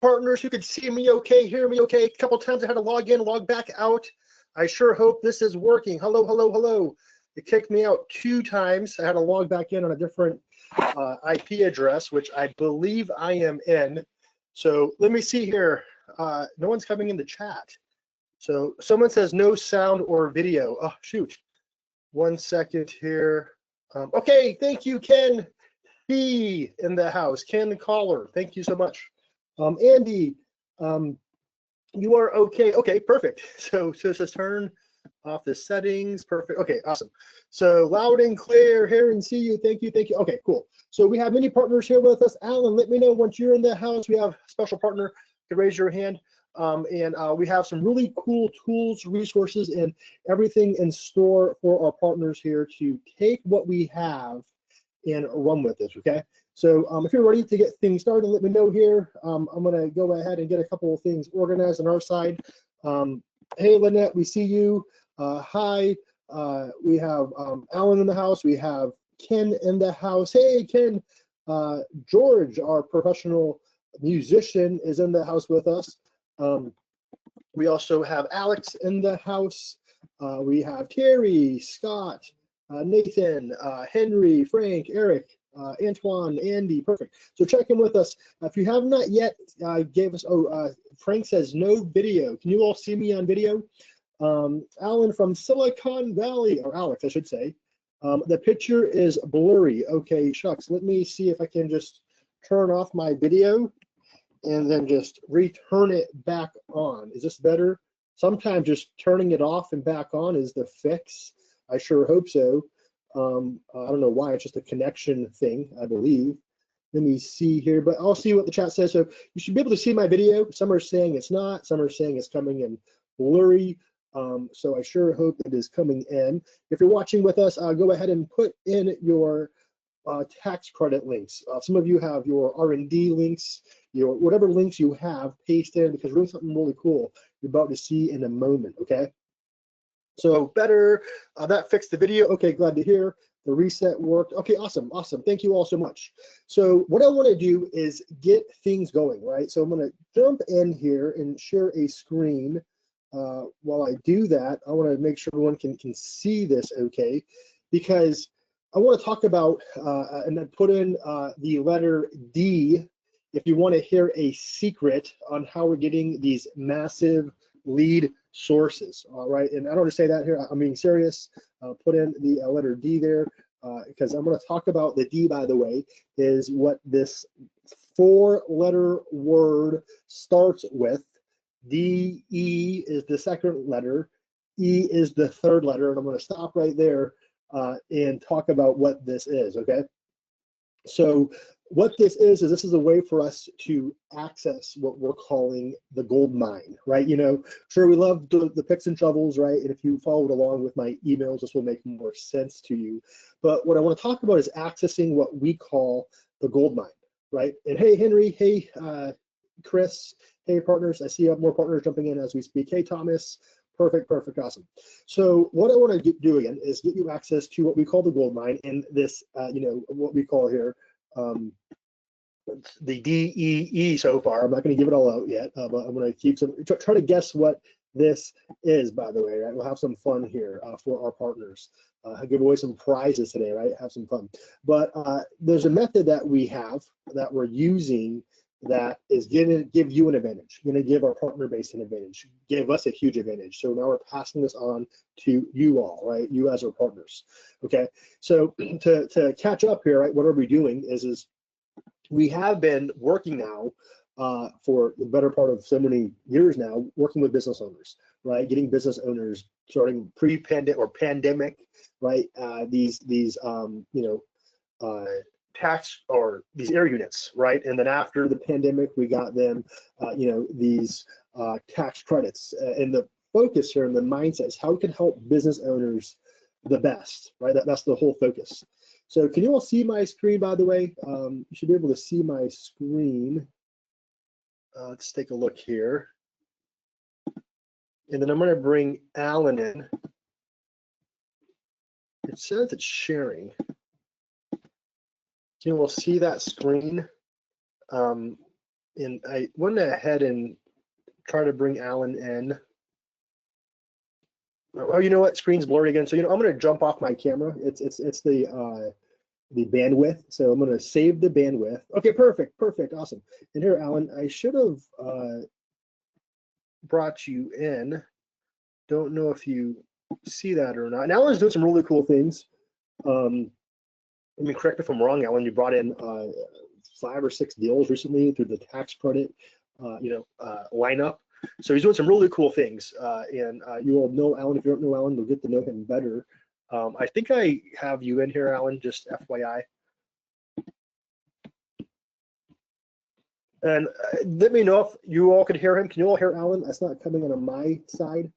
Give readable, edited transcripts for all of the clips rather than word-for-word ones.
partners who could see me okay, hear me okay. A couple times I had to log in, log back out. I sure hope this is working. Hello, hello, hello. It kicked me out 2 times. I had to log back in on a different IP address, which I believe I am in. So let me see here. No one's coming in the chat. So someone says no sound or video. Oh, shoot. 1 second here. Okay, thank you, Ken B in the house. Ken Caller, thank you so much. Andy, you are okay. Okay, perfect. So just turn off the settings. Perfect. Okay, awesome. So loud and clear, hear and see you. Thank you, thank you. Okay, cool. So we have many partners here with us. Alan, let me know once you're in the house. We have a special partner. You can raise your hand. We have some really cool tools, resources, and everything in store for our partners here to take what we have and run with it, okay? So if you're ready to get things started, let me know here. I'm gonna go ahead and get a couple of things organized on our side. Hey, Lynette, we see you. Hi, we have Alan in the house. We have Ken in the house. Hey, Ken. George, our professional musician, is in the house with us. We also have Alex in the house. We have Terry, Scott, Nathan, Henry, Frank, Eric, Antoine, Andy, perfect. So check in with us. If you have not yet gave us, Frank says no video. Can you all see me on video? Alan from Silicon Valley, or Alex, I should say. The picture is blurry. Okay, shucks. Let me see if I can just turn off my video and then just return it back on. Is this better? Sometimes just turning it off and back on is the fix. I sure hope so. I don't know why, it's just a connection thing, I believe. Let me see here, but I'll see what the chat says. So you should be able to see my video. Some are saying it's not, some are saying it's coming in blurry. So I sure hope it is coming in. If you're watching with us, go ahead and put in your tax credit links. Some of you have your R&D links, your whatever links you have, paste in, because we're doing something really cool you're about to see in a moment, okay? So better, that fixed the video. Okay, glad to hear. The reset worked. Okay, awesome, awesome. Thank you all so much. So what I want to do is get things going, right? So I'm going to jump in here and share a screen. While I do that, I want to make sure everyone can see this okay, because I want to talk about and then put in the letter D if you want to hear a secret on how we're getting these massive lead sources. All right, and I don't want to say that here, I'm being serious. Put in the letter D there, because I'm going to talk about the D, by the way, is what this 4-letter word starts with. D, E is the second letter, E is the third letter, and I'm going to stop right there and talk about what this is, okay? So what this is this is a way for us to access what we're calling the gold mine, right? You know, sure, we love the picks and shovels, right? And if you followed along with my emails, this will make more sense to you. But what I want to talk about is accessing what we call the gold mine, right? And hey, Henry, hey, Chris, hey, partners. I see you have more partners jumping in as we speak. Hey, Thomas. Perfect, perfect, awesome. So what I want to do again is get you access to what we call the gold mine, and this, you know, what we call here the DEE so far. I'm not going to give it all out yet, but I'm going to keep some, try to guess what this is, by the way, right? We'll have some fun here for our partners. I'll give away some prizes today, right? Have some fun. But there's a method that we have that we're using that is going to give you an advantage, going to give our partner base an advantage, give us a huge advantage. So now we're passing this on to you all, right? You as our partners, okay? So to catch up here, right, what are we doing is we have been working now for the better part of so many years now, working with business owners, right? Getting business owners starting pre-pandemic or pandemic, right? These you know, tax or these air units, right? And then after the pandemic, we got them, you know, these tax credits. And the focus here and the mindset is how we can help business owners the best, right? That's the whole focus. So can you all see my screen, by the way? You should be able to see my screen. Let's take a look here. And then I'm going to bring Alan in. It says it's sharing. Can you all see that screen? And I went ahead and tried to bring Alan in. Oh, you know what? Screen's blurry again. So I'm going to jump off my camera. It's the bandwidth. So I'm going to save the bandwidth. Okay, perfect, awesome. And here, Alan, I should have brought you in. Don't know if you see that or not. And Alan's doing some really cool things. Let me correct me if I'm wrong, Alan. You brought in 5 or 6 deals recently through the tax credit, lineup. So he's doing some really cool things. And you all know Alan. If you don't know Alan, you'll get to know him better. I think I have you in here, Alan, just FYI. And let me know if you all could hear him. Can you all hear Alan? That's not coming on my side.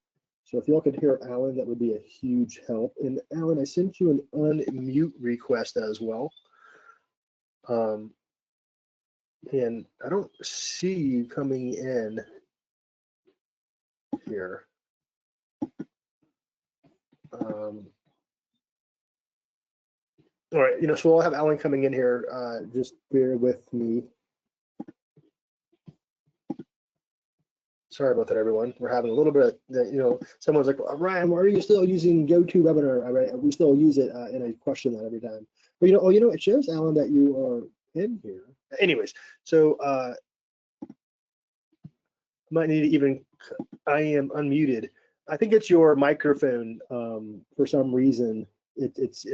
So if you all could hear Alan, that would be a huge help. And Alan, I sent you an unmute request as well. And I don't see you coming in here. All right, so I'll have Alan coming in here. Just bear with me. Sorry about that, everyone. We're having a little bit of, someone's like, Ryan, why are you still using GoToWebinar? Right? We still use it, and I question that every time. But it shows, Alan, that you are in here. Anyways, so might need to even, I am unmuted. I think it's your microphone. For some reason, it's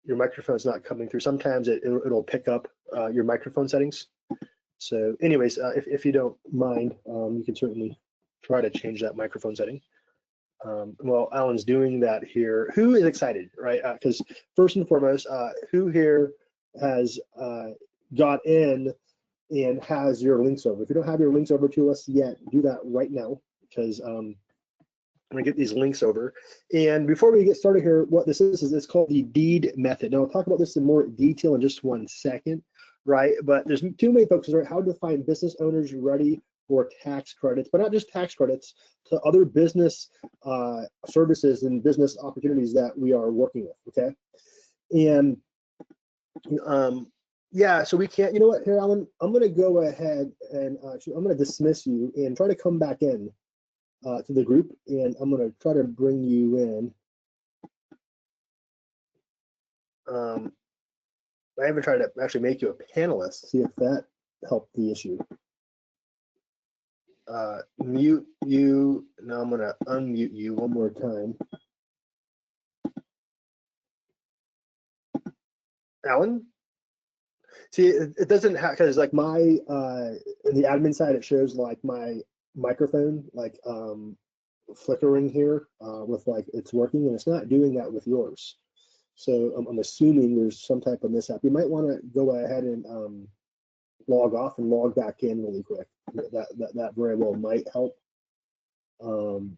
your microphone's not coming through. Sometimes it'll pick up your microphone settings. So anyways, if you don't mind, you can certainly try to change that microphone setting. Well, Alan's doing that here. Who is excited, right? Because first and foremost, who here has got in and has your links over? If you don't have your links over to us yet, do that right now, because I'm gonna get these links over. And before we get started here, what this is it's called the deed method. Now I'll talk about this in more detail in just one second, right? But there's two main focuses, right? How to find business owners ready for tax credits, but not just tax credits, to other business services and business opportunities that we are working with, okay? And yeah, so we can't, you know what, here, Alan, I'm gonna go ahead and I'm gonna dismiss you and try to come back in to the group, and I'm gonna try to bring you in. I haven't tried to actually make you a panelist, see if that helped the issue. Mute you. Now I'm gonna unmute you one more time. Alan? See, it doesn't have, because like my in the admin side, it shows like my microphone like flickering here with like it's working, and it's not doing that with yours. So I'm assuming there's some type of mishap. You might want to go ahead and log off and log back in really quick. That very well might help. I'm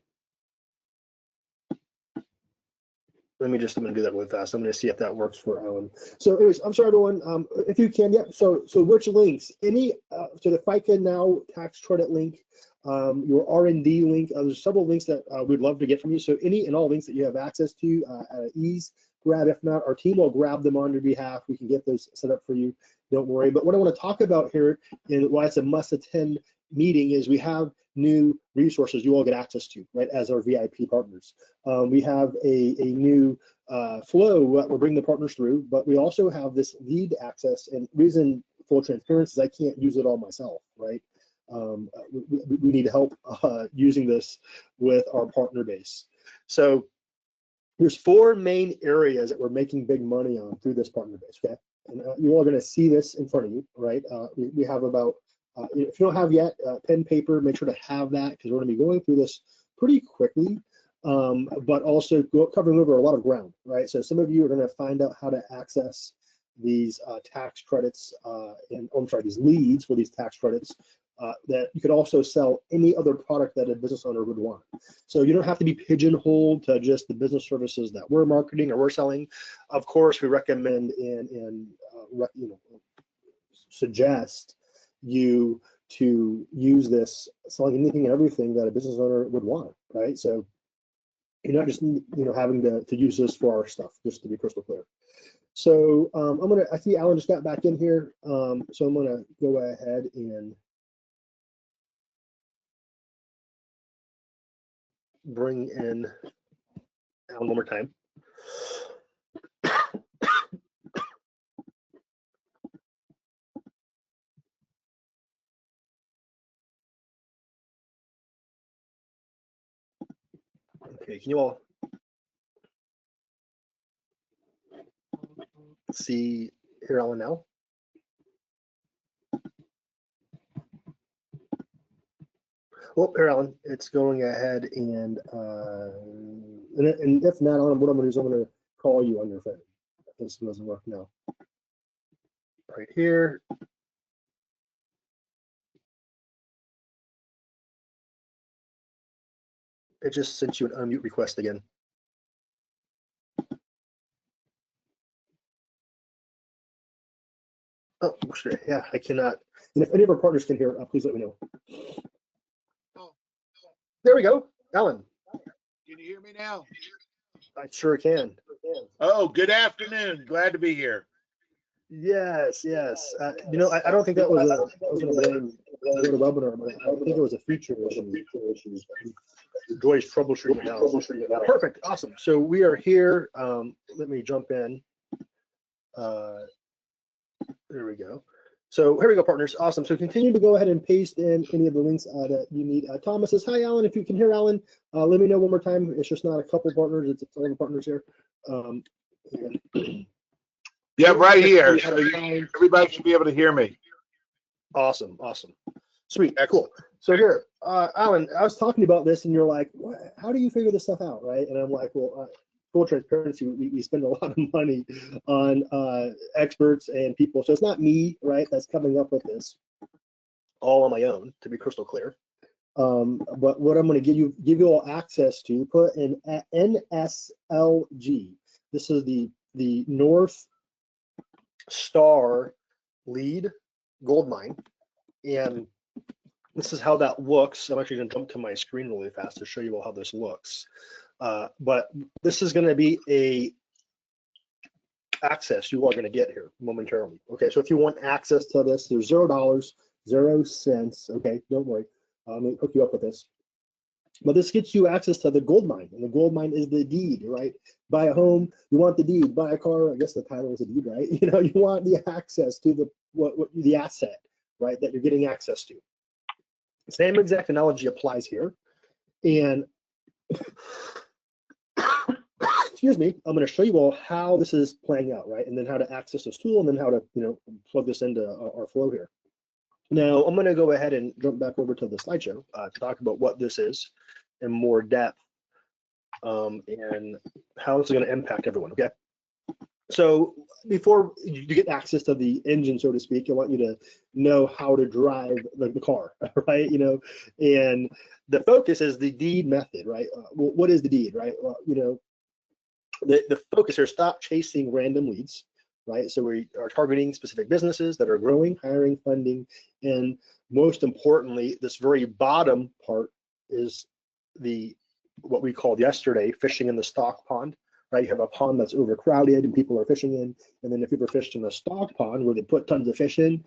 going to do that really fast. I'm going to see if that works for Alan. So anyways, I'm sorry, everyone. If you can, yeah. So which links? Any, so the FICA Now tax credit link, your R&D link, there's several links that we'd love to get from you. So any and all links that you have access to at ease, grab. If not, our team will grab them on your behalf. We can get those set up for you. Don't worry. But what I want to talk about here, and why it's a must-attend meeting, is we have new resources you all get access to, right, as our VIP partners. We have a new flow that we're bringing the partners through, but we also have this lead access. And reason, full transparency, is I can't use it all myself, right? We need help using this with our partner base. So there's 4 main areas that we're making big money on through this partner base, okay? And you all are going to see this in front of you, right? We have about, if you don't have yet, pen, paper, make sure to have that, because we're going to be going through this pretty quickly, but also covering over a lot of ground, right? So some of you are going to find out how to access these tax credits, these leads for these tax credits that you could also sell any other product that a business owner would want. So you don't have to be pigeonholed to just the business services that we're marketing or we're selling. Of course, we recommend and suggest you to use this selling anything and everything that a business owner would want, right? So you're not just having to use this for our stuff, just to be crystal clear. So I see Alan just got back in here. So I'm gonna go ahead and bring in Alan one more time. Okay, can you all see here Alan now? Oh, here Alan, it's going ahead and if not, Alan, what I'm gonna do is I'm gonna call you on your phone. This doesn't work now. Right here. It just sent you an unmute request again. Oh, sure. Yeah, I cannot. And if any of our partners can hear it, please let me know. There we go, Alan. Can you hear me now? I sure can. Oh, good afternoon. Glad to be here. Yes, yes. You know, I don't think that was going to blame the webinar, but I think it was a feature issue. Joy's troubleshooting it now. Perfect, awesome. So we are here. Let me jump in. There we go. So here we go, partners. Awesome. So continue to go ahead and paste in any of the links that you need. Thomas says, hi, Alan. If you can hear Alan, let me know one more time. It's just not a couple partners. It's all the partners here. Yeah, right here. So everybody should be able to hear me. Awesome. Awesome. Sweet. Cool. So here, Alan, I was talking about this and you're like, what, how do you figure this stuff out, right? And I'm like, well, full transparency, we spend a lot of money on experts and people. So it's not me, right, that's coming up with this all on my own, to be crystal clear. But what I'm going to give you all access to, put in NSLG. This is the North Star lead gold mine, and this is how that looks. I'm actually going to jump to my screen really fast to show you all how this looks. But this is going to be a access you are going to get here momentarily. Okay, so if you want access to this, there's $0, 0 cents. Okay, don't worry. Let me hook you up with this. But this gets you access to the gold mine, and the gold mine is the deed, right? Buy a home, you want the deed. Buy a car, I guess the title is a deed, right? You know, you want the access to the asset, right? That you're getting access to. Same exact analogy applies here, and excuse me, I'm going to show you all how this is playing out, right? And then how to access this tool, and then how to, you know, plug this into our flow here. Now, I'm going to go ahead and jump back over to the slideshow to talk about what this is in more depth and how this is going to impact everyone, okay? So before you get access to the engine, so to speak, I want you to know how to drive the car, right? You know, and the focus is the deed method, right? Well, what is the deed, right? Well, you know, the focus here, stop chasing random leads, right? So we are targeting specific businesses that are growing, hiring, funding, and most importantly, this very bottom part is what we called yesterday, fishing in the stock pond, right? You have a pond that's overcrowded and people are fishing in, and then if you've ever fished in a stock pond where they put tons of fish in,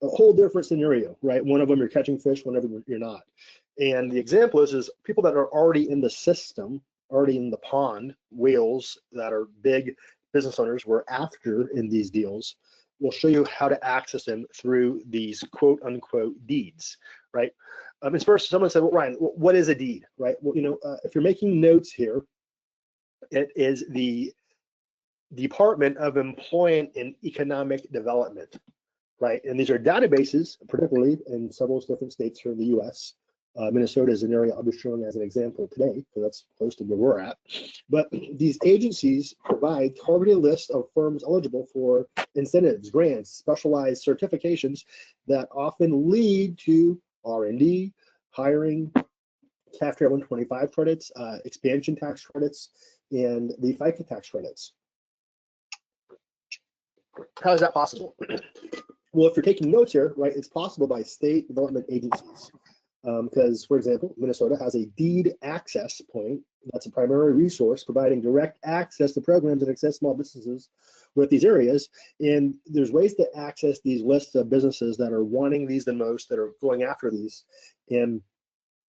a whole different scenario, right? One of them you're catching fish, one of them you're not. And the example is people that are already in the system, already in the pond, whales that are big business owners we're after in these deals. We'll show you how to access them through these quote unquote deeds, right? As first, someone said, well, Ryan, what is a deed, right? Well, you know, if you're making notes here, it is the Department of Employment and Economic Development, right? And these are databases, particularly in several different states here in the US. Minnesota is an area I'll be showing as an example today, because that's close to where we're at. But these agencies provide targeted lists of firms eligible for incentives, grants, specialized certifications that often lead to R&D, hiring, CAF 125 credits, expansion tax credits, and the FICA tax credits. How is that possible? Well, if you're taking notes here, right, it's possible by state development agencies. Because, for example, Minnesota has a deed access point that's a primary resource providing direct access to programs that access small businesses with these areas. And there's ways to access these lists of businesses that are wanting these the most, that are going after these. And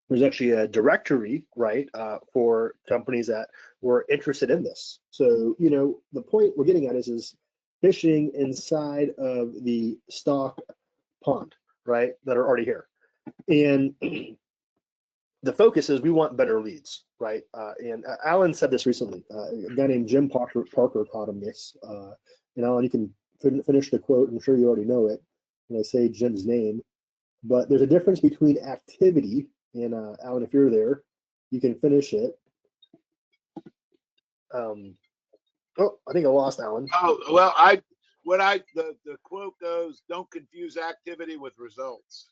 there's actually a directory, right, for companies that were interested in this. So, you know, the point we're getting at is fishing inside of the stock pond, right, that are already here. And the focus is we want better leads, right? And Alan said this recently. A guy named Jim Parker taught him this. And Alan, you can finish the quote. I'm sure you already know it when I say Jim's name. But there's a difference between activity, and Alan, if you're there, you can finish it. Oh, I think I lost Alan. Oh, well, the quote goes, don't confuse activity with results.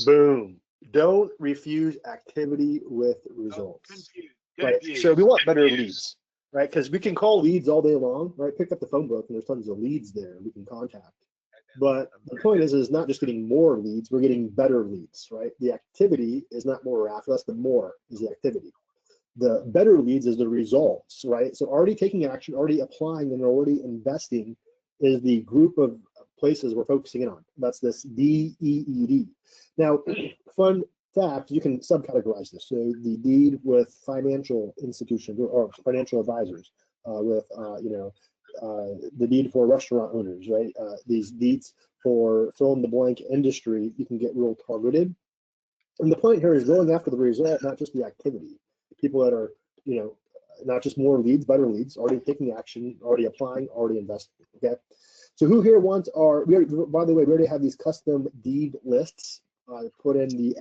Boom. Don't refuse activity with results. Confuse. Right. So we want better leads, right? Because we can call leads all day long, right? Pick up the phone book and there's tons of leads there we can contact. But the point is not just getting more leads, we're getting better leads, right? The activity is not more we're after, that's the more is the activity. The better leads is the results, right? So already taking action, already applying, and already investing is the group of places we're focusing in on. That's this DEED. Now, fun fact, you can subcategorize this. So the deed with financial institutions or financial advisors, with the deed for restaurant owners, right? These deeds for fill in the blank industry, you can get real targeted. And the point here is going after the result, not just the activity. People that are, you know, not just more leads, better leads, already taking action, already applying, already investing. Okay. So who here wants by the way, we already have these custom deed lists. Put in the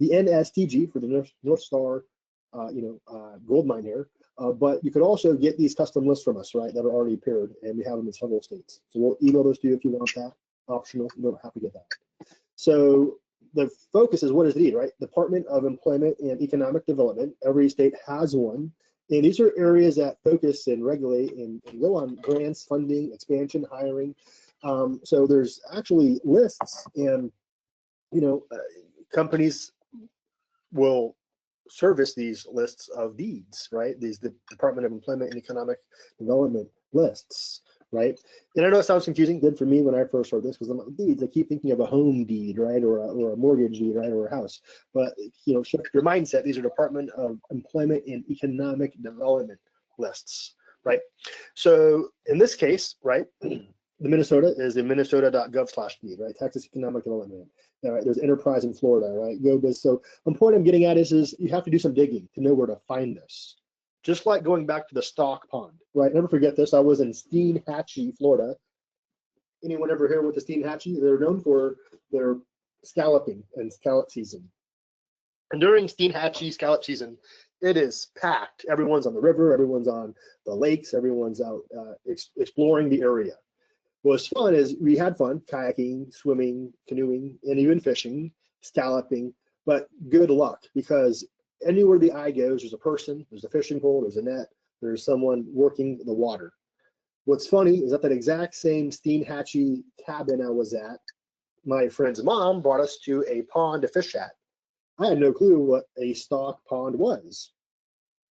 NSTG for the North Star, gold mine here. But you could also get these custom lists from us, right, that are already paired, and we have them in several states. So we'll email those to you if you want that. Optional, you don't have to get that. So the focus is what is the need, right? Department of Employment and Economic Development. Every state has one. And these are areas that focus and regulate and go on grants, funding, expansion, hiring. So there's actually lists, and companies will service these lists of deeds, right? The Department of Employment and Economic Development lists, right? And I know it sounds confusing, did for me when I first heard this, because I'm like, deeds, I keep thinking of a home deed, right? Or a mortgage deed, right? Or a house. But, shift your mindset. These are Department of Employment and Economic Development lists, right? So in this case, right, the Minnesota is in minnesota.gov/deed, right? Texas Economic Development. All right, there's enterprise in Florida, right? GoBiz. So the point I'm getting at is you have to do some digging to know where to find this. Just like going back to the stock pond, right? Never forget this. I was in Steinhatchee, Florida. Anyone ever hear what the Steinhatchee? They're known for their scalloping and scallop season. And during Steinhatchee scallop season, it is packed. Everyone's on the river, everyone's on the lakes, everyone's out exploring the area. What's fun is we had fun kayaking, swimming, canoeing, and even fishing, scalloping, but good luck, because anywhere the eye goes, there's a person, there's a fishing pole, there's a net, there's someone working the water. What's funny is that exact same Steinhatchee cabin I was at, my friend's mom brought us to a pond to fish at. I had no clue what a stock pond was,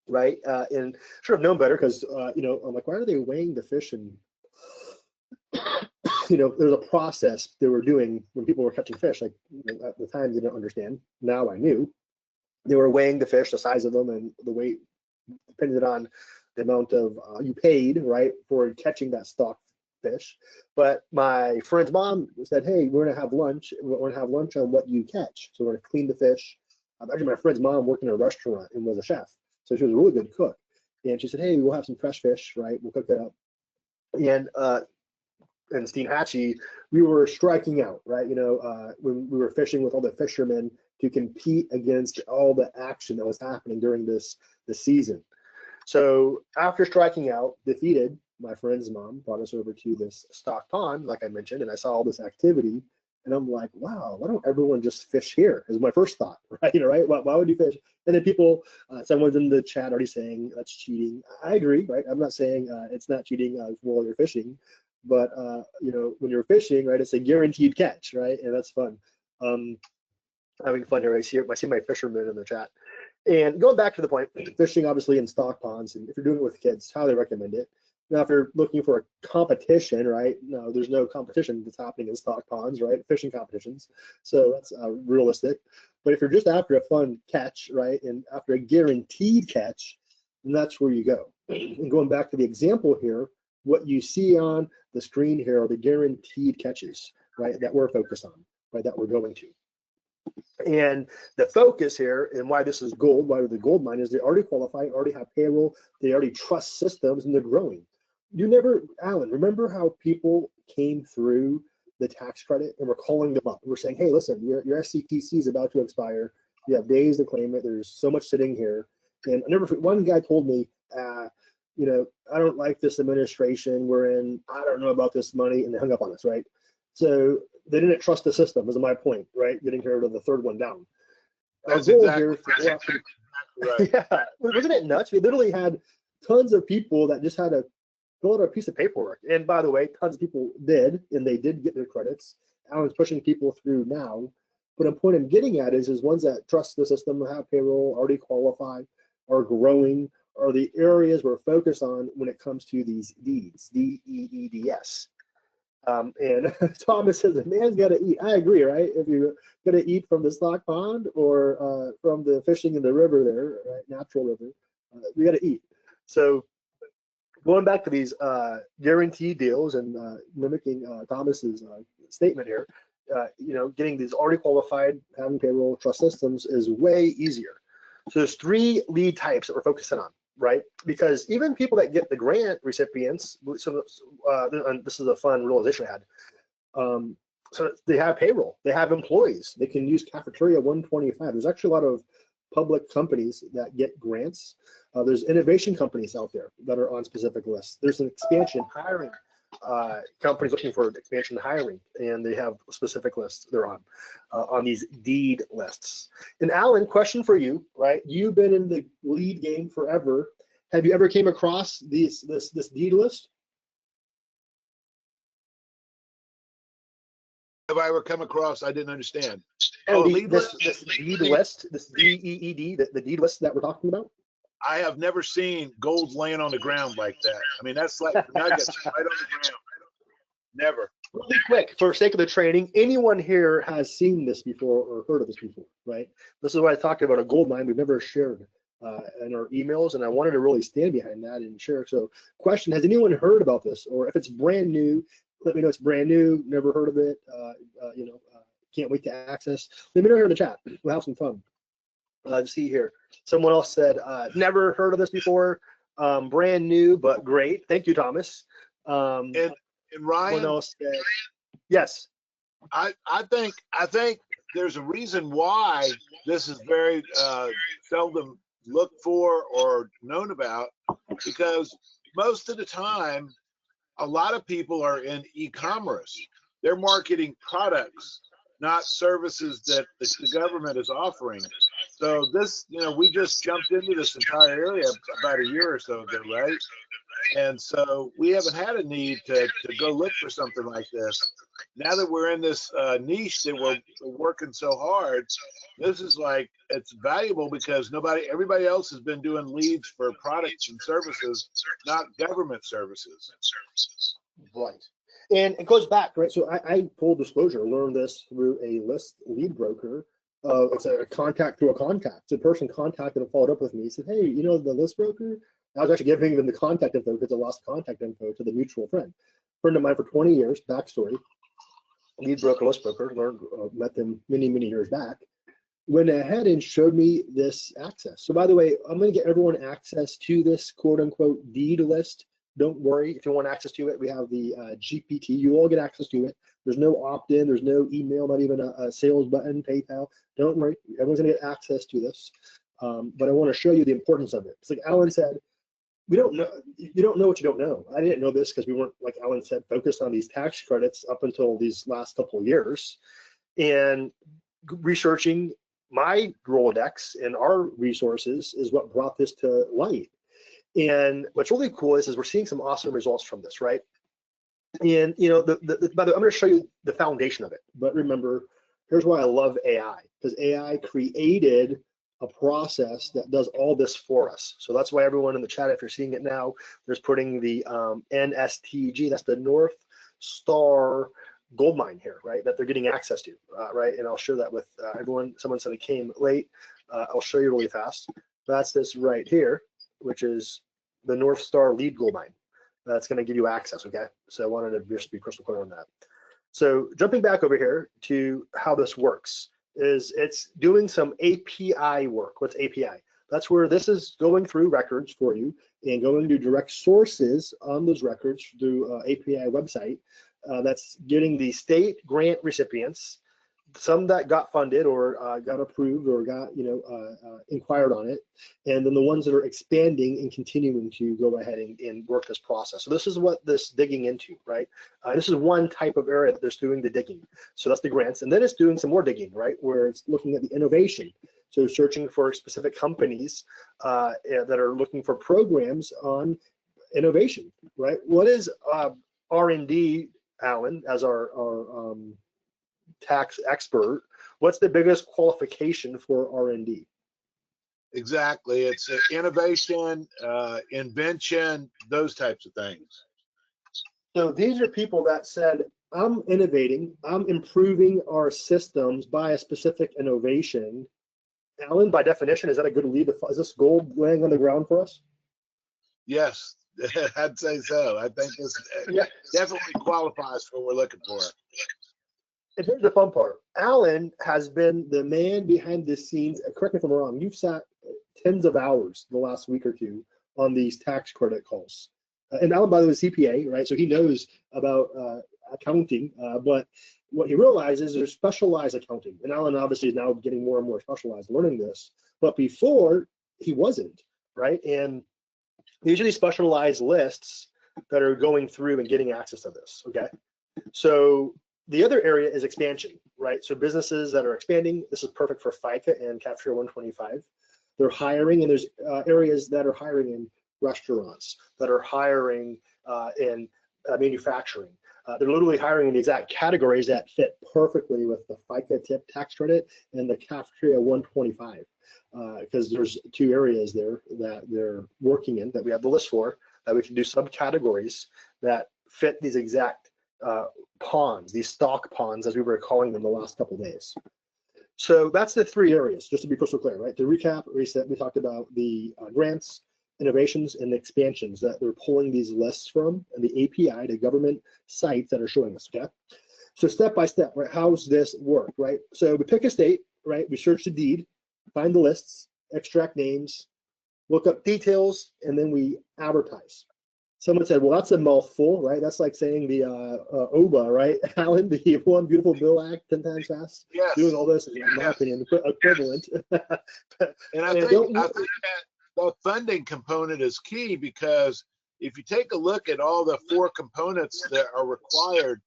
right? And should have known better, because, I'm like, why are they weighing the fish? And there's a process they were doing when people were catching fish. Like, at the time, they didn't understand. Now I knew. They were weighing the fish, the size of them, and the weight depended on the amount of you paid, right, for catching that stock fish. But my friend's mom said, hey, we're gonna have lunch. We're gonna have lunch on what you catch. So we're gonna clean the fish. Actually, my friend's mom worked in a restaurant and was a chef, so she was a really good cook. And she said, hey, we'll have some fresh fish, right? We'll cook that up. And in Steinhatchee, we were striking out, right? When we were fishing with all the fishermen to compete against all the action that was happening during this season. So after striking out, defeated, my friend's mom brought us over to this stock pond, like I mentioned, and I saw all this activity, and I'm like, wow, why don't everyone just fish here? Is my first thought, right? Why would you fish? And then people, someone's in the chat already saying that's cheating. I agree, right? I'm not saying it's not cheating while you're fishing, but when you're fishing, right, it's a guaranteed catch, right? And that's fun. Having fun here. I see my fishermen in the chat. And going back to the point, fishing obviously in stock ponds, and if you're doing it with kids, highly recommend it. Now, if you're looking for a competition, right? No, there's no competition that's happening in stock ponds, right? Fishing competitions. So that's realistic. But if you're just after a fun catch, right, and after a guaranteed catch, then that's where you go. And going back to the example here, what you see on the screen here are the guaranteed catches, right, that we're focused on, right, that we're going to. And the focus here and why this is gold, why the gold mine is they already qualify, already have payroll, they already trust systems, and they're growing. You never, Alan, remember how people came through the tax credit and we're calling them up. We're saying, hey, listen, your SCTC is about to expire. You have days to claim it. There's so much sitting here. And I never, one guy told me, you know, I don't like this administration we're in. I don't know about this money. And they hung up on us, right? So they didn't trust the system, is my point, right? Getting rid of the third one down. That's exactly right. Yeah, wasn't it nuts? We literally had tons of people that just had to fill out a piece of paperwork. And by the way, tons of people did, and they did get their credits. Alan's pushing people through now. But the point I'm getting at is ones that trust the system, have payroll, already qualify, are growing, are the areas we're focused on when it comes to these deeds, D-E-E-D-S. And Thomas says, a man's got to eat. I agree, right? If you're going to eat from the stock pond or from the fishing in the river there, right? Natural river, you got to eat. So going back to these guaranteed deals and mimicking Thomas's statement here, you know, getting these already qualified, having payroll, trust systems is way easier. So there's 3 lead types that we're focusing on, right? Because even people that get the grant recipients, so and this is a fun realization I had. So they have payroll, they have employees, they can use cafeteria 125. There's actually a lot of public companies that get grants. There's innovation companies out there that are on specific lists. There's an expansion hiring companies looking for expansion hiring, and they have specific lists they're on these deed lists. And Alan, question for you, right? You've been in the lead game forever. Have you ever came across this deed list? Have I ever come across? I didn't understand. This deed list, this DEED, the deed list that we're talking about? I have never seen gold laying on the ground like that. I mean, that's like nuggets right on the ground. Never. Really quick, for sake of the training, anyone here has seen this before or heard of this before, right? This is why I talked about a gold mine we've never shared in our emails, and I wanted to really stand behind that and share. So question, has anyone heard about this? Or if it's brand new, let me know it's brand new, never heard of it, you know, can't wait to access. Let me know here in the chat. We'll have some fun. See here. Someone else said, never heard of this before, brand new, but great. Thank you, Thomas. And Ryan, else said, yes. I think there's a reason why this is very seldom looked for or known about, because most of the time, a lot of people are in e-commerce. They're marketing products, not services that the government is offering. So this, you know, we just jumped into this entire area about a year or so ago, right? And so we haven't had a need to go look for something like this. Now that we're in this niche that we're working so hard, this is like, it's valuable because everybody else has been doing leads for products and services, not government services. Right. And it goes back, right? So I full disclosure, learned this through a list lead broker. It's a contact through a contact. So the person contacted and followed up with me. He said, hey, you know the list broker? I was actually giving them the contact info because I lost contact info to the mutual friend. Friend of mine for 20 years, backstory, lead broker, list broker, learned, met them many, many years back. Went ahead and showed me this access. So by the way, I'm going to get everyone access to this quote unquote deed list. Don't worry if you want access to it. We have the GPT. You all get access to it. There's no opt-in. There's no email, not even a sales button, PayPal. Don't worry. Everyone's going to get access to this. But I want to show you the importance of it. It's like Alan said, we don't know. You don't know what you don't know. I didn't know this because we weren't, like Alan said, focused on these tax credits up until these last couple of years. And researching my Rolodex and our resources is what brought this to light. And what's really cool is we're seeing some awesome results from this, right? And you know, by the way, I'm going to show you the foundation of it. But remember, here's why I love AI, because AI created a process that does all this for us. So that's why everyone in the chat, if you're seeing it now, there's putting the NSTG, that's the North Star gold mine here, right, that they're getting access to, right? And I'll share that with everyone. Someone said it came late. I'll show you really fast. That's this right here, which is the North Star lead gold mine. That's going to give you access, okay? So I wanted to just be crystal clear on that. So jumping back over here to how this works is it's doing some API work. What's API? That's where this is going through records for you and going to direct sources on those records through API website. That's getting the state grant recipients, some that got funded or got approved or got inquired on it, and then the ones that are expanding and continuing to go ahead and work this process. So this is what this digging into, right? This is one type of area that there's doing the digging. So that's the grants, and then it's doing some more digging, right? Where it's looking at the innovation. So searching for specific companies that are looking for programs on innovation, right? What is R&D, Alan, as our tax expert? What's the biggest qualification for R&D? Exactly. It's innovation, invention, those types of things. So these are people that said, I'm innovating, I'm improving our systems by a specific innovation. Alan, by definition, is that a good lead? Is this gold laying on the ground for us? Yes, I'd say so. I think this definitely qualifies for what we're looking for. And here's the fun part. Alan has been the man behind the scenes. Correct me if I'm wrong. You've sat tens of hours the last week or two on these tax credit calls. And Alan, by the way, is CPA, right? So he knows about accounting. But what he realizes is there's specialized accounting. And Alan obviously is now getting more and more specialized learning this. But before, he wasn't, right? And usually specialized lists that are going through and getting access to this, okay? So the other area is expansion, right? So businesses that are expanding, this is perfect for FICA and Capture 125. They're hiring, and there's areas that are hiring in restaurants, that are hiring in manufacturing. They're literally hiring in the exact categories that fit perfectly with the FICA tip tax credit and the Capture 125. Because there's two areas there that they're working in that we have the list for, that we can do subcategories that fit these exact ponds, these stock ponds, as we were calling them the last couple of days. So that's the three areas, just to be crystal clear, right? To recap, reset, we talked about the grants, innovations, and expansions that they're pulling these lists from, and the API to government sites that are showing us, okay? So step by step, right? How's this work, right? So we pick a state, right? We search the deed, find the lists, extract names, look up details, and then we advertise. Someone said, well, that's a mouthful, right? That's like saying the OBA, right? Alan, the One Beautiful Bill Act 10 times fast. Yes. Doing all this is, in my opinion, equivalent. And I think that the funding component is key, because if you take a look at all the 4 components that are required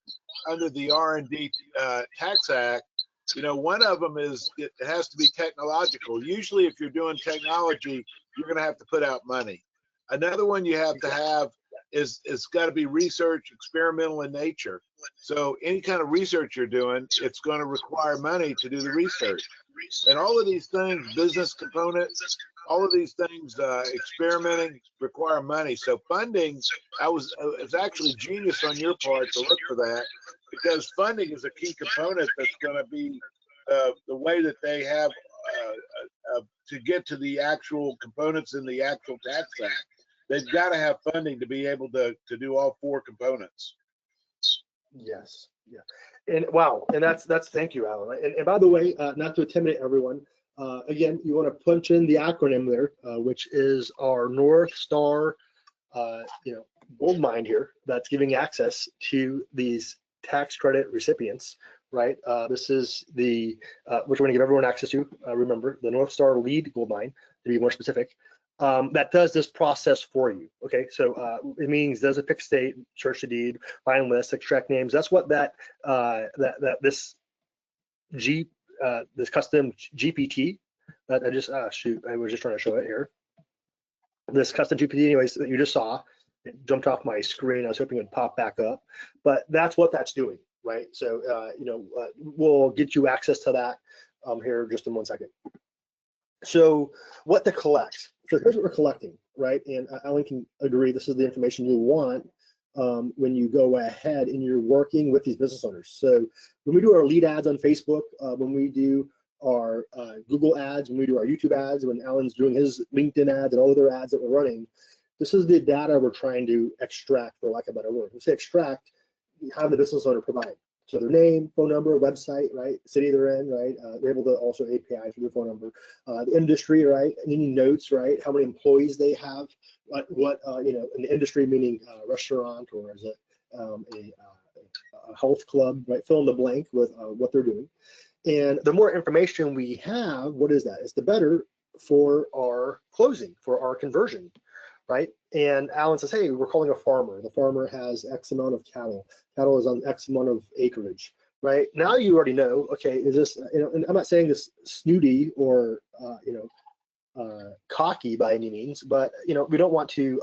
under the R&D Tax Act, one of them is it has to be technological. Usually, if you're doing technology, you're going to have to put out money. Another one you have to have is it's got to be research, experimental in nature. So any kind of research you're doing, it's going to require money to do the research. And all of these things, business components, all of these things, experimenting, require money. So funding, it's actually genius on your part to look for that, because funding is a key component that's going to be the way that they have to get to the actual components in the actual tax act. They've got to have funding to be able to do all 4 components. Yes, yeah, and wow, and that's thank you, Alan. And by the way, not to intimidate everyone, again, you want to punch in the acronym there, which is our North Star, gold mine here that's giving access to these tax credit recipients, right? This is the which we're going to give everyone access to. Remember, the North Star lead gold mine, to be more specific. That does this process for you. Okay, so it means does a pick state, search the deed, find list, extract names. That's what this custom GPT that I just I was just trying to show it here. This custom GPT, anyways, that you just saw, it jumped off my screen. I was hoping it would pop back up, but that's what that's doing, right? So we'll get you access to that here just in 1 second. So what to collect? So here's what we're collecting, right? And Alan can agree, this is the information you want when you go ahead and you're working with these business owners. So when we do our lead ads on Facebook, when we do our Google ads, when we do our YouTube ads, when Alan's doing his LinkedIn ads and all other ads that we're running, this is the data we're trying to extract, for lack of a better word. We say extract, have the business owner provide. So their name, phone number, website, right? City they're in, right? We're able to also API for their phone number, the industry, right? Any notes, right? How many employees they have, what you know, in the industry, meaning restaurant or as a health club, right? Fill in the blank with what they're doing. And the more information we have, what is that? It's the better for our closing, for our conversion, right? And Alan says, hey, we're calling a farmer. The farmer has X amount of cattle. Cattle is on X amount of acreage, right? Now you already know, okay, is this, you know, and I'm not saying this snooty or, you know, cocky by any means, but, you know, we don't want to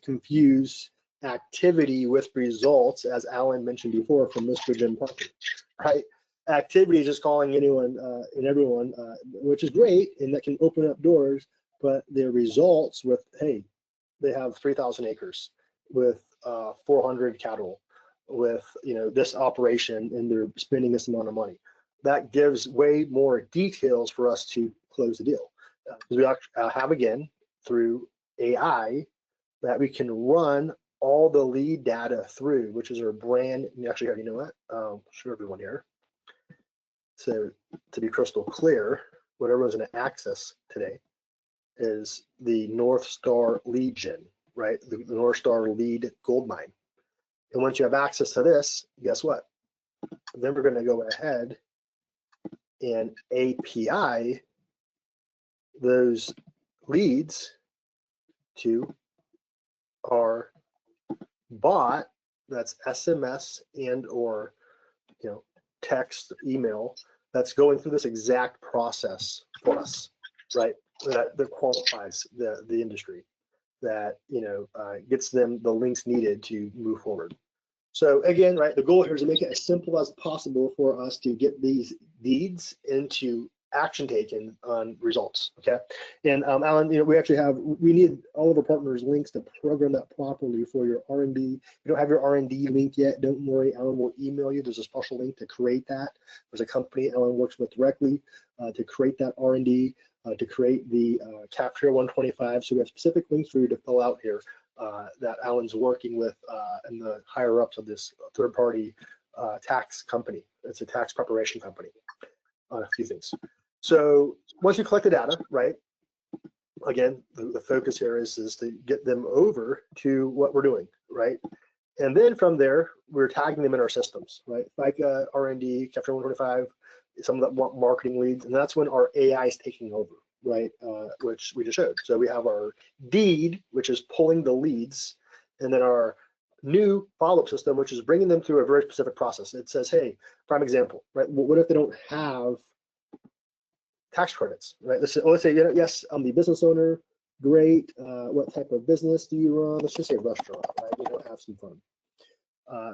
confuse activity with results, as Alan mentioned before from Mr. Jim Parker, right? Activity is just calling anyone and everyone, which is great, and that can open up doors, but the results with, hey, they have 3,000 acres with 400 cattle with, you know, this operation, and they're spending this amount of money. That gives way more details for us to close the deal. Because we have, again, through AI, that we can run all the lead data through, which is our brand. You actually already know that. I'll show everyone here. So to be crystal clear, what everyone's going to access today is the North Star lead gen, right? The North Star lead gold mine. And once you have access to this, guess what? Then we're going to go ahead and API those leads to our bot that's SMS and or, you know, text, email, that's going through this exact process for us, right? That qualifies the industry, that, you know, gets them the links needed to move forward. So again, right, the goal here is to make it as simple as possible for us to get these leads into action taken on results, okay? And Alan, you know, we need all of our partners' links to program that properly for your R&D. If you don't have your R&D link yet, don't worry, Alan will email you. There's a special link to create that. There's a company Alan works with directly to create that R&D, to create the Capture 125. So we have specific links for you to fill out here that Alan's working with and the higher ups of this third-party tax company. It's a tax preparation company on a few things. So once you collect the data, right, again, the focus here is to get them over to what we're doing, right? And then from there, we're tagging them in our systems, right? FICA, R&D, Capture 125, some of that marketing leads, and that's when our AI is taking over, right? Which we just showed. So we have our deed, which is pulling the leads, and then our new follow-up system, which is bringing them through a very specific process. It says, hey, prime example, right? What if they don't have tax credits, right? Let's say, you know, yes, I'm the business owner. Great. What type of business do you run? Let's just say restaurant, right? You know, have some fun.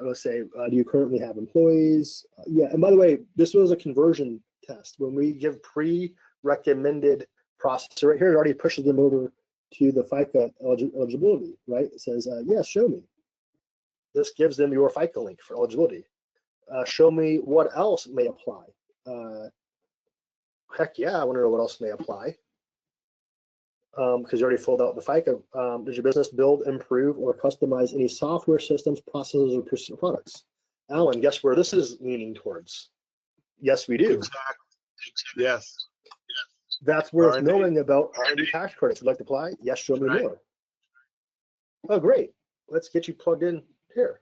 Let's say, do you currently have employees? Yeah. And by the way, this was a conversion test. When we give pre-recommended process, so right here, it already pushes them over to the FICA eligibility, right? It says, yes, show me. This gives them your FICA link for eligibility. Show me what else may apply. Heck yeah, I want to know what else may apply. Because you already filled out the FICA. Does your business build, improve, or customize any software systems, processes, or products? Alan, guess where this is leaning towards? Yes, we do. Exactly. Yes. That's worth knowing about R&D tax credits. Would you like to apply? Yes, show me more. Oh, great. Let's get you plugged in here,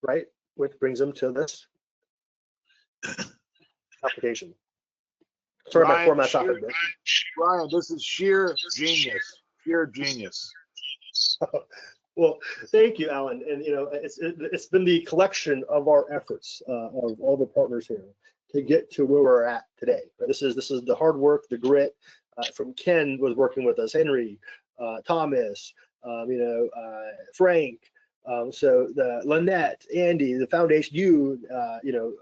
right? Which brings them to this application. Sorry, my format's off a bit. Ryan, this is sheer genius. Sheer genius. Well, thank you, Alan. And you know, it's been the collection of our efforts of all the partners here to get to where we're at today. This is the hard work, the grit. From Ken was working with us, Henry, Thomas, you know, Frank. So the Lynette, Andy, the foundation, you know.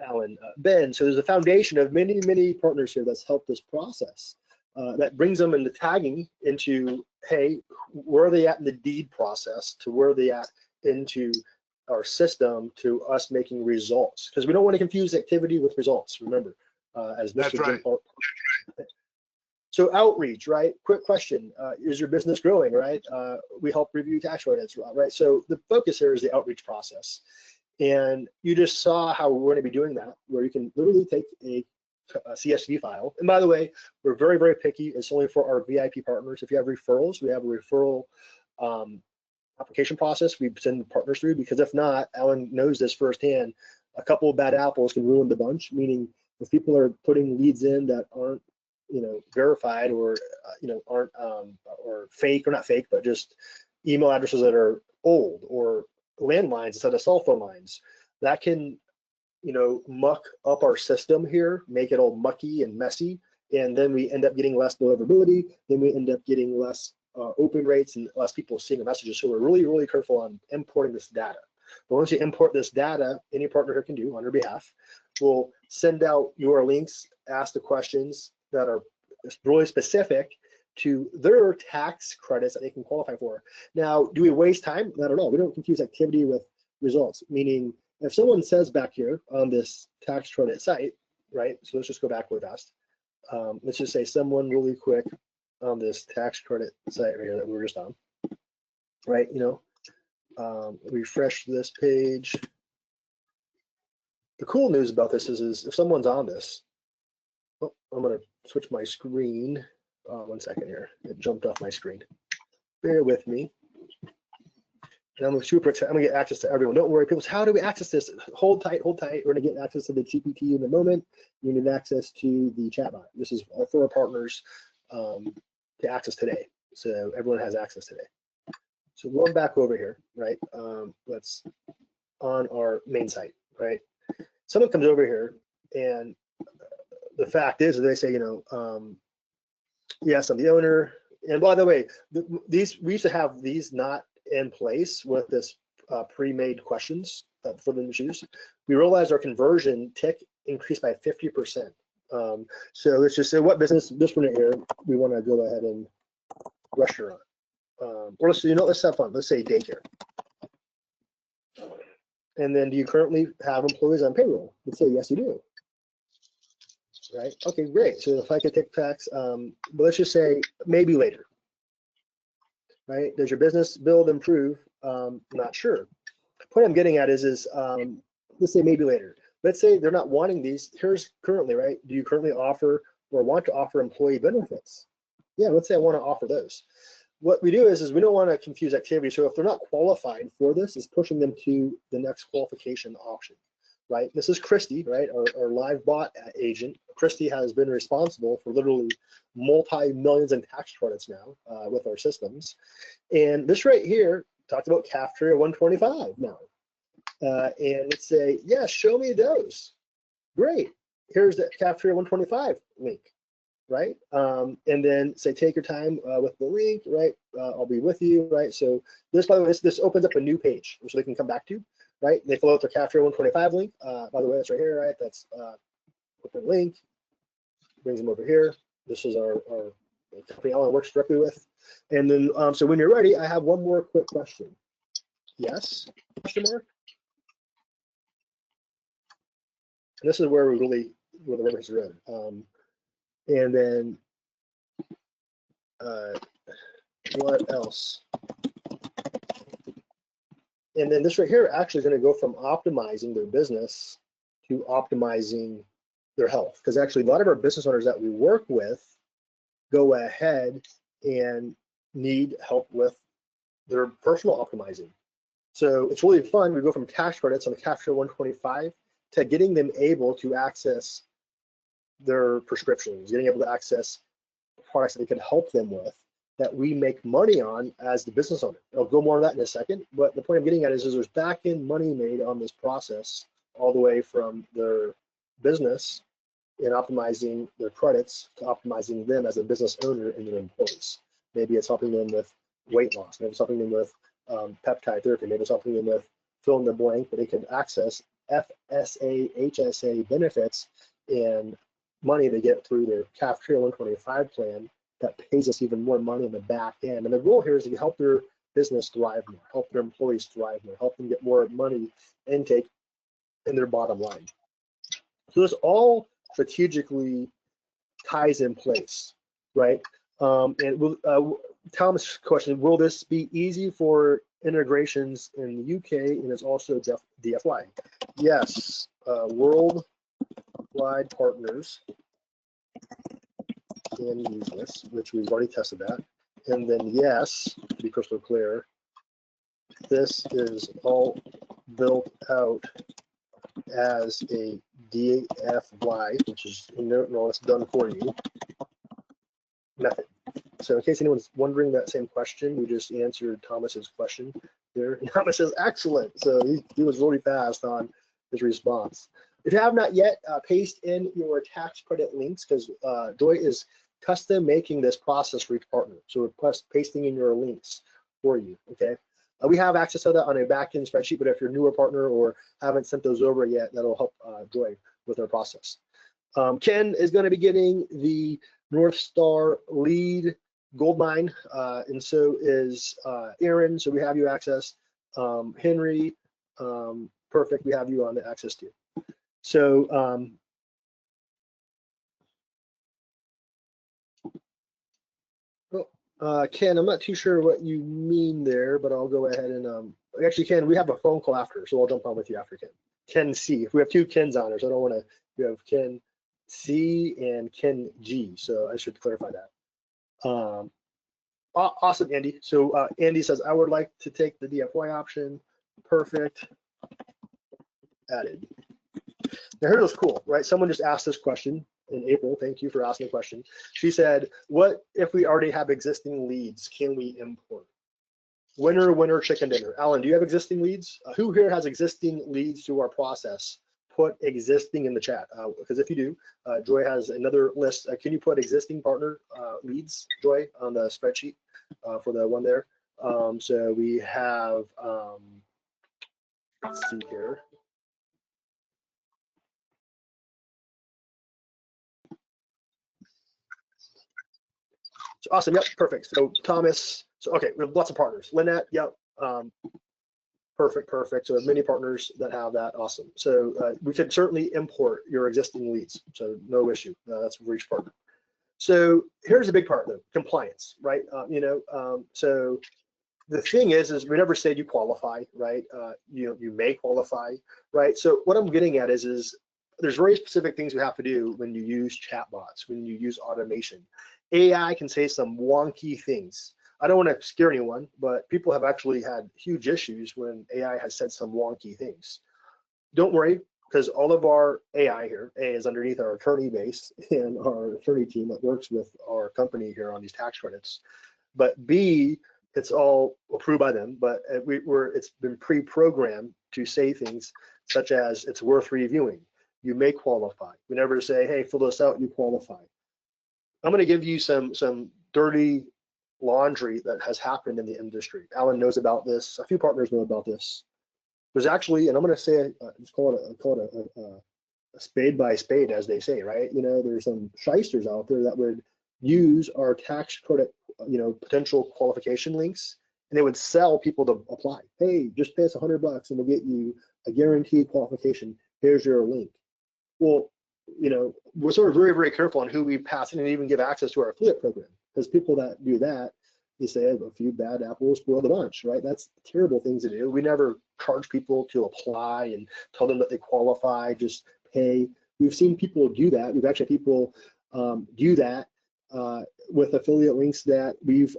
Alan, Ben. So there's a foundation of many, many partners here that's helped this process. That brings them into tagging into, hey, where are they at in the deed process to where are they at into our system to us making results, because we don't want to confuse activity with results. Remember, as Mr. That's right. So outreach, right? Quick question: is your business growing? Right? We help review tax returns, right? So the focus here is the outreach process, and you just saw how we're going to be doing that, where you can literally take a CSV file. And by the way, we're very, very picky. It's only for our VIP partners. If you have referrals, we have a referral application process we send partners through, because if not, Alan knows this firsthand, a couple of bad apples can ruin the bunch, meaning if people are putting leads in that aren't, verified, or, aren't, or fake, or not fake, but just email addresses that are old, or landlines instead of cell phone lines, that can, muck up our system here, make it all mucky and messy, and then we end up getting less deliverability, then we end up getting less open rates and less people seeing the messages. So we're really, really careful on importing this data. But once you import this data, any partner here can do on your behalf, we'll send out your links, ask the questions that are really specific to their tax credits that they can qualify for. Now, do we waste time? Not at all. We don't confuse activity with results, meaning if someone says back here on this tax credit site, right? So let's just go back really fast. Let's just say someone really quick on this tax credit site right here that we were just on, right? Refresh this page. The cool news about this is if someone's on this, oh, I'm gonna switch my screen. 1 second here, it jumped off my screen. Bear with me. And I'm super excited. I'm gonna get access to everyone. Don't worry, people. How do we access this? Hold tight, hold tight. We're gonna get access to the GPT in a moment. You need access to the chatbot. This is all for our partners to access today. So everyone has access today. So going back over here, right? Let's on our main site, right? Someone comes over here, and the fact is, they say, yes, I'm the owner. And by the way, we used to have these not in place with this pre-made questions for them to choose. We realized our conversion tick increased by 50%. So let's just say what business, this one here, we want to go ahead and restaurant. Or let's have fun. Let's say daycare. And then do you currently have employees on payroll? Let's say yes, you do. Right? Okay, great. So if I could take tax, but let's just say maybe later. Right? Does your business build, improve? Not sure. The point I'm getting at is let's say maybe later. Let's say they're not wanting these. Here's currently, right? Do you currently offer or want to offer employee benefits? Yeah, let's say I want to offer those. What we do is we don't want to confuse activity. So if they're not qualified for this, it's pushing them to the next qualification option, right? This is KRISTI, right? Our live bot agent. KRISTI has been responsible for literally multi-millions in tax credits now with our systems. And this right here talked about Cafeteria 125 now. And let's say, yeah, show me those. Great. Here's the Cafeteria 125 link, right? And then say, take your time with the link, right? I'll be with you, right? So this, by the way, this opens up a new page, which they can come back to, right? They fill out their Cafeteria 125 link. By the way, that's right here, right? That's open link, brings them over here. This is our company Alan works directly with. And then, so when you're ready, I have one more quick question. Yes, question mark? And this is where the rubber is red. And then what else? And then this right here actually is going to go from optimizing their business to optimizing their health. Because actually a lot of our business owners that we work with go ahead and need help with their personal optimizing. So it's really fun. We go from tax credits on the Cafeteria 125 to getting them able to access their prescriptions, getting able to access products that they can help them with that we make money on as the business owner. I'll go more on that in a second, but the point I'm getting at is there's back-end money made on this process all the way from their business and optimizing their credits to optimizing them as a business owner and their employees. Maybe it's helping them with weight loss, maybe it's helping them with peptide therapy, maybe it's helping them with fill in the blank that they can access FSA, HSA benefits and money they get through their cafeteria 125 plan that pays us even more money in the back end. And the goal here is to help their business thrive more, help their employees thrive more, help them get more money intake in their bottom line. So this all strategically ties in place, right? And Thomas' question, will this be easy for integrations in the UK and is also DFY? Yes, worldwide partners can use this, which we've already tested that. And then yes, to be crystal clear, this is all built out as a DFY, which is no, it's done for you method. So in case anyone's wondering that same question, we just answered Thomas's question there. Thomas says excellent. So he was really fast on his response. If you have not yet, paste in your tax credit links because Joy is custom making this process for each partner. So we're pasting in your links for you, okay? We have access to that on a backend spreadsheet, but if you're a newer partner or haven't sent those over yet, that'll help Joy with our process. Ken is going to be getting the North Star lead gold mine, and so is Aaron. So we have you access. Henry, perfect. We have you on the access too. So Ken, I'm not too sure what you mean there, but I'll go ahead and actually, Ken, we have a phone call after, so I'll jump on with you after Ken. Ken C. If we have two Kens on there, so I don't want to. We have Ken C and Ken G, so I should clarify that. Awesome, Andy. So Andy says, I would like to take the DFY option. Perfect. Added. Now here's what's cool, right? Someone just asked this question in April. Thank you for asking the question. She said, what if we already have existing leads? Can we import? Winner, winner, chicken dinner. Alan, do you have existing leads? Who here has existing leads to our process? Put existing in the chat, because if you do, Joy has another list. Can you put existing partner leads, Joy, on the spreadsheet for the one there? So we have, let's see here. So awesome, yep, perfect. So Thomas, so okay, we have lots of partners. Lynette, yep, perfect. So we have many partners that have that, awesome. So we could certainly import your existing leads, so no issue, that's for each partner. So here's the big part though, compliance, right? So the thing is we never said you qualify, right? You may qualify, right? So what I'm getting at is there's very specific things we have to do when you use chatbots, when you use automation. AI can say some wonky things. I don't want to scare anyone, but people have actually had huge issues when AI has said some wonky things. Don't worry, because all of our AI here, A, is underneath our attorney base and our attorney team that works with our company here on these tax credits. But B, it's all approved by them, but it's been pre-programmed to say things such as it's worth reviewing. You may qualify. We never say, hey, fill this out, you qualify. I'm going to give you some dirty laundry that has happened in the industry. Alan knows about this. A few partners know about this. There's actually, and I'm going to say, call it a spade by spade, as they say, right? There's some shysters out there that would use our tax credit, potential qualification links, and they would sell people to apply. Hey, just pay us $100 and we'll get you a guaranteed qualification. Here's your link. Well, we're sort of very, very careful on who we pass in and even give access to our affiliate program, because people that do that, they say a few bad apples spoil the bunch, right? That's terrible things to do. We never charge people to apply and tell them that they qualify, just pay. We've seen people do that. We've actually had people do that with affiliate links that we've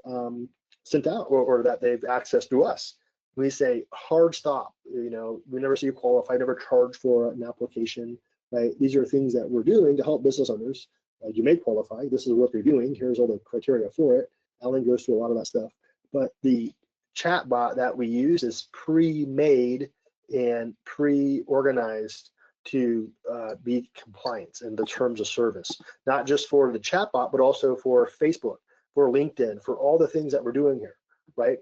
sent out or that they've accessed to us. We say hard stop. We never see you qualify, never charge for an application. Right? These are things that we're doing to help business owners. You may qualify. This is what you're doing. Here's all the criteria for it. Alan goes through a lot of that stuff. But the chatbot that we use is pre-made and pre-organized to be compliant in the terms of service, not just for the chatbot, but also for Facebook, for LinkedIn, for all the things that we're doing here, right?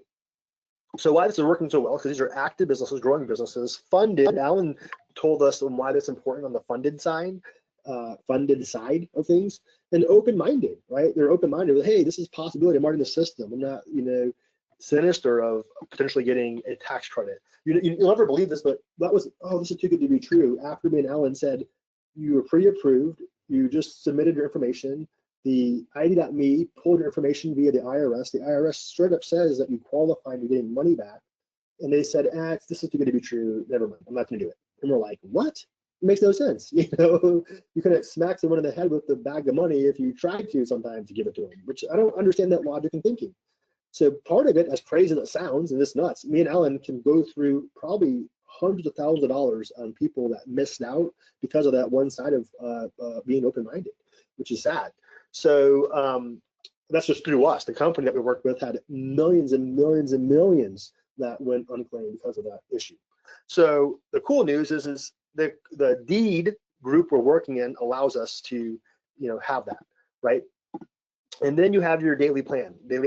So why this is working so well, because these are active businesses, growing businesses, funded. Alan told us why that's important on the funded side of things, and open-minded, right? They're open-minded. Hey, this is a possibility. I'm already in the system. I'm not, sinister of potentially getting a tax credit. You'll never believe this, but that was, oh, this is too good to be true. After me and Alan said, you were pre-approved, you just submitted your information, the ID.me pulled your information via the IRS. The IRS straight up says that you qualify and you're getting money back. And they said, this is too good to be true. Never mind, I'm not gonna do it. And we're like, what? It makes no sense. You couldn't smack someone in the head with the bag of money if you tried to sometimes to give it to them, which I don't understand that logic and thinking. So part of it, as crazy as it sounds, and it's nuts, me and Alan can go through probably hundreds of thousands of dollars on people that missed out because of that one side of being open-minded, which is sad. So that's just through us. The company that we worked with had millions and millions and millions that went unclaimed because of that issue. So the cool news is the deed group we're working in allows us to have that, right? And then you have your daily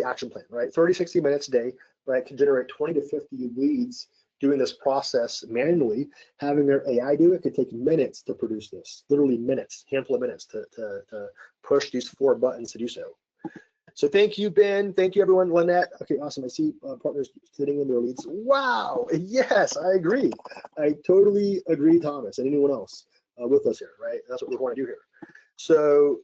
action plan, right? 30, 60 minutes a day, right? Can generate 20 to 50 leads doing this process manually. Having their AI do it could take minutes to produce this, literally minutes, handful of minutes to push these 4 buttons to do so. So thank you, Ben. Thank you, everyone. Lynette. Okay, awesome. I see partners sitting in their leads. Wow. Yes, I agree. I totally agree, Thomas, and anyone else with us here, right? That's what we want to do here. So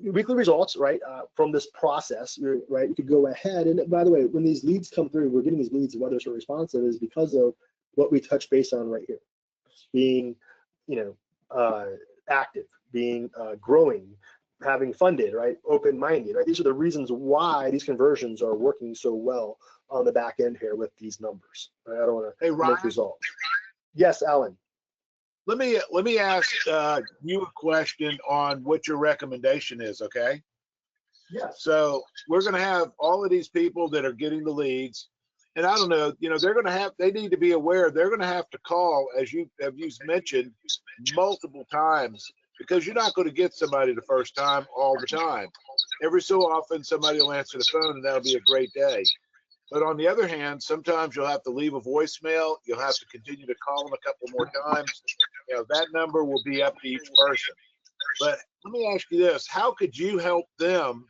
weekly results, right, from this process, right, you could go ahead. And by the way, when these leads come through, we're getting these leads, whether they're responsive, is because of what we touch base on right here. Being, active, being growing, having funded, right, open-minded, right? These are the reasons why these conversions are working so well on the back end here with these numbers. Right? I don't want to make results. Yes, Alan. Let me ask you a question on what your recommendation is, okay? Yeah. So we're going to have all of these people that are getting the leads, and I don't know, they need to be aware they're going to have to call, as you have mentioned, multiple times, because you're not going to get somebody the first time all the time. Every so often, somebody will answer the phone, and that'll be a great day. But on the other hand, sometimes you'll have to leave a voicemail. You'll have to continue to call them a couple more times. That number will be up to each person. But let me ask you this: how could you help them?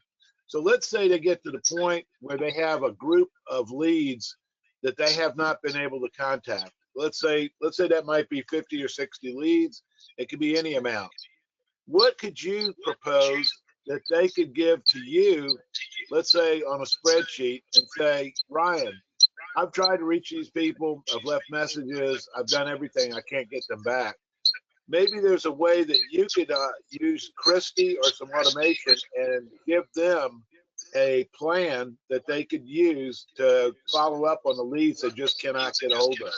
So let's say they get to the point where they have a group of leads that they have not been able to contact. Let's say that might be 50 or 60 leads. It could be any amount. What could you propose that they could give to you, let's say on a spreadsheet, and say, Ryan, I've tried to reach these people, I've left messages, I've done everything, I can't get them back. Maybe there's a way that you could use KRISTI or some automation and give them a plan that they could use to follow up on the leads they just cannot get a hold of.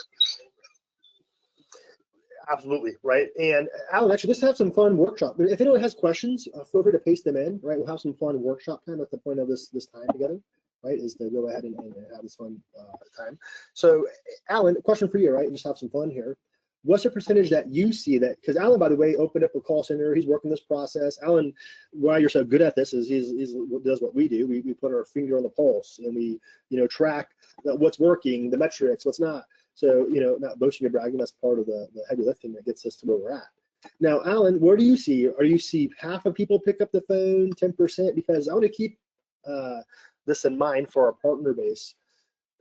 Absolutely, right. And Alan, actually, just have some fun workshop. If anyone has questions, feel free to paste them in, right? We'll have some fun workshop time. That's the point of this time together, right? Is to go ahead and have this fun time. So, Alan, question for you, right? Just have some fun here. What's the percentage that you see that? Because Alan, by the way, opened up a call center. He's working this process. Alan, why you're so good at this is he does what we do. We put our finger on the pulse and we track what's working, the metrics, what's not. So, not boasting or bragging, that's part of the heavy lifting that gets us to where we're at. Now, Alan, where do you see, or you see half of people pick up the phone, 10%? Because I want to keep this in mind for our partner base.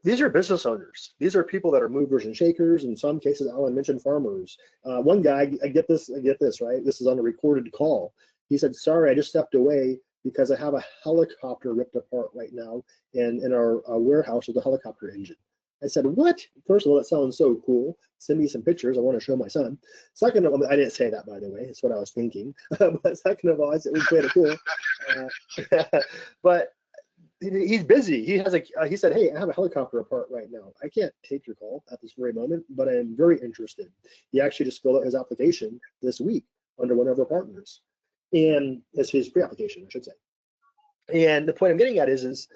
These are business owners. These are people that are movers and shakers. In some cases, Alan mentioned farmers. One guy, I get this, right? This is on a recorded call. He said, sorry, I just stepped away because I have a helicopter ripped apart right now in our warehouse with a helicopter engine. I said, what? First of all, that sounds so cool. Send me some pictures. I want to show my son. Second of all, I didn't say that, by the way. It's what I was thinking. But second of all, I said, we played it cool. But he's busy. He said, hey, I have a helicopter apart right now. I can't take your call at this very moment, but I am very interested. He actually just filled out his application this week under one of our partners. And it's his pre-application, I should say. And the point I'm getting at is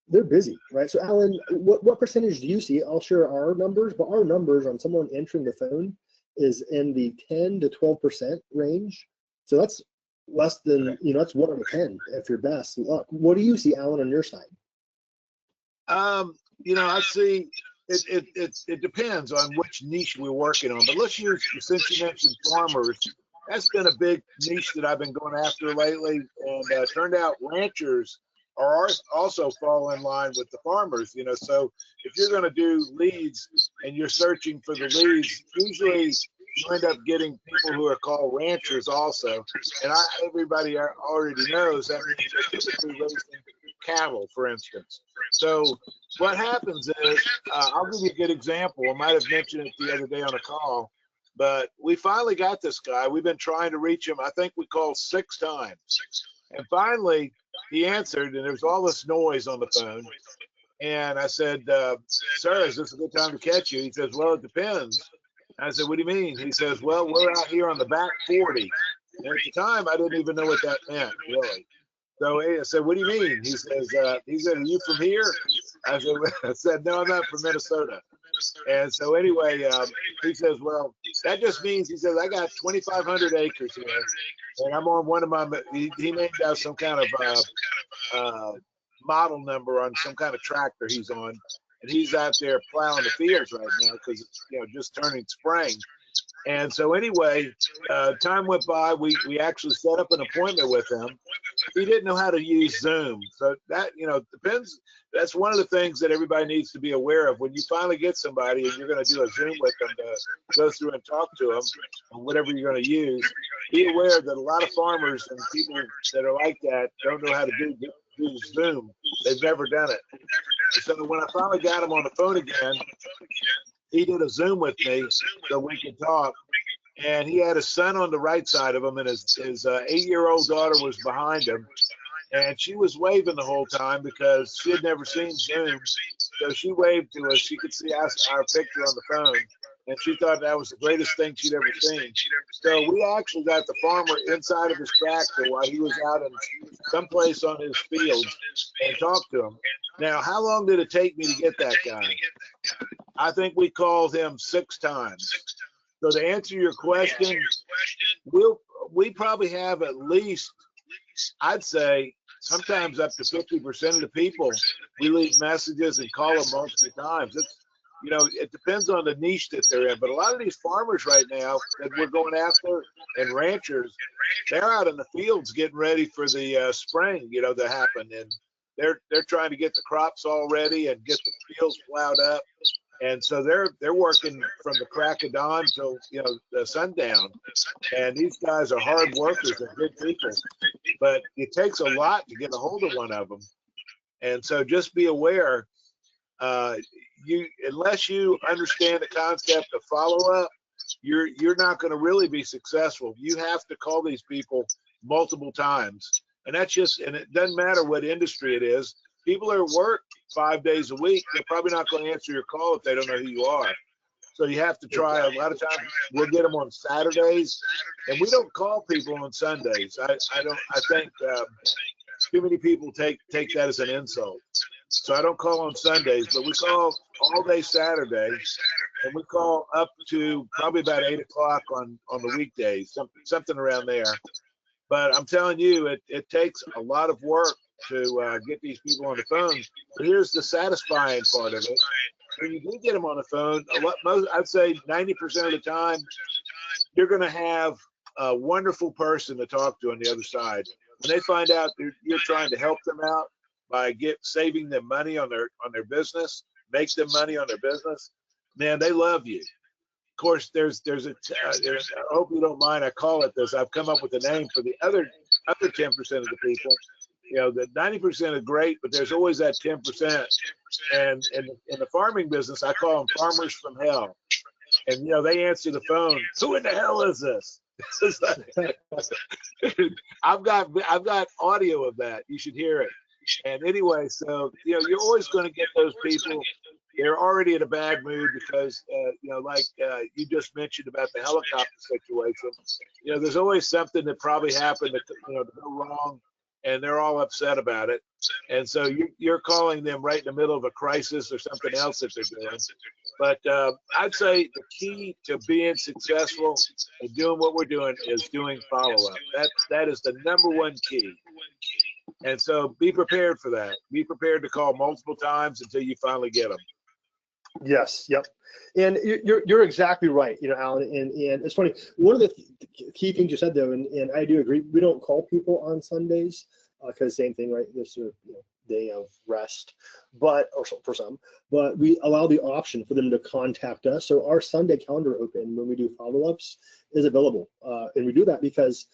they're busy, right? So Alan, what percentage do you see? I'll share our numbers, but our numbers on someone answering the phone is in the 10 to 12% range. So that's less than, that's 1 out of 10 if you're best luck. What do you see, Alan, on your side? I see it depends on which niche we're working on. But let's use, since you mentioned farmers, that's been a big niche that I've been going after lately, and turned out ranchers are also fall in line with the farmers. You know, so if you're going to do leads and you're searching for the leads, usually you end up getting people who are called ranchers also. And everybody already knows that means they're typically raising cattle, for instance. So what happens is, I'll give you a good example. I might have mentioned it the other day on a call, but we finally got this guy. We've been trying to reach him. I think we called 6 times. And finally, he answered, and there was all this noise on the phone. And I said, sir, is this a good time to catch you? He says, well, it depends. I said, what do you mean? He says, well, we're out here on the back 40. And at the time, I didn't even know what that meant, really. So I said, what do you mean? He says, are you from here? I said, no, I'm not from Minnesota. And so anyway, he says, well, that just means, he says, I got 2,500 acres here, and I'm on one of my, he named out some kind of model number on some kind of tractor he's on, and he's out there plowing the fields right now because it's, you know, just turning spring. And so anyway, time went by. We actually set up an appointment with him. He didn't know how to use Zoom. So that, you know, depends. That's one of the things that everybody needs to be aware of. When you finally get somebody and you're going to do a Zoom with them to go through and talk to them, or whatever you're going to use, be aware that a lot of farmers and people that are like that don't know how to do Zoom. They've never done it. So when I finally got him on the phone again, he did a Zoom with me so we could talk. And he had his son on the right side of him, and his 8-year-old daughter was behind him. And she was waving the whole time because she had never seen Zoom. So she waved to us. She could see our picture on the phone. And she thought that was the greatest thing she'd ever seen. So we actually got the farmer inside of his tractor while he was out in someplace on his field and talked to him. Now, how long did it take me to get that guy? I think we called him 6 times. So to answer your question, we probably have at least, I'd say, sometimes up to 50% of the people, we leave messages and call them multiple times. It's, you know, it depends on the niche that they're in. But a lot of these farmers right now that we're going after, and ranchers, they're out in the fields getting ready for the spring, you know, to happen. And they're trying to get the crops all ready and get the fields plowed up. And so they're working from the crack of dawn till, you know, the sundown. And these guys are hard workers and good people, but it takes a lot to get a hold of one of them. And so just be aware, unless you understand the concept of follow-up, you're not going to really be successful. You have to call these people multiple times. And that's just, and it doesn't matter what industry it is. People are at work 5 days a week. They're probably not going to answer your call if they don't know who you are. So you have to try. A lot of times we'll get them on Saturdays, and we don't call people on Sundays. I think too many people take that as an insult. So I don't call on Sundays, but we call all day Saturday, and we call up to probably about 8 o'clock on the weekdays, something around there. But I'm telling you, it takes a lot of work to get these people on the phone. But here's the satisfying part of it. When you do get them on the phone, I'd say 90% of the time, you're going to have a wonderful person to talk to on the other side. When they find out you're trying to help them out by saving them money on their business, make them money on their business, man, they love you. Of course, there's I hope you don't mind I call it this. I've come up with a name for the other 10% of the people. You know, the 90% are great, but there's always that 10%. And in the farming business, I call them farmers from hell. And, you know, they answer the phone. Who in the hell is this? I've got audio of that. You should hear it. And anyway, so, you know, you're always going to get those people. They're already in a bad mood because, you know, like you just mentioned about the helicopter situation. You know, there's always something that probably happened that, you know, to go wrong, and they're all upset about it. And so you're calling them right in the middle of a crisis or something else that they're doing. But I'd say the key to being successful and doing what we're doing is doing follow-up. That is the #1 key. And so be prepared for that. Be prepared to call multiple times until you finally get them. Yes, yep. And you're exactly right, Alan. And it's funny. One of the key things you said though, and I do agree, we don't call people on Sundays because same thing, right? This is day of rest, but or for some, but we allow the option for them to contact us. So our Sunday calendar open when we do follow-ups is available, and we do that because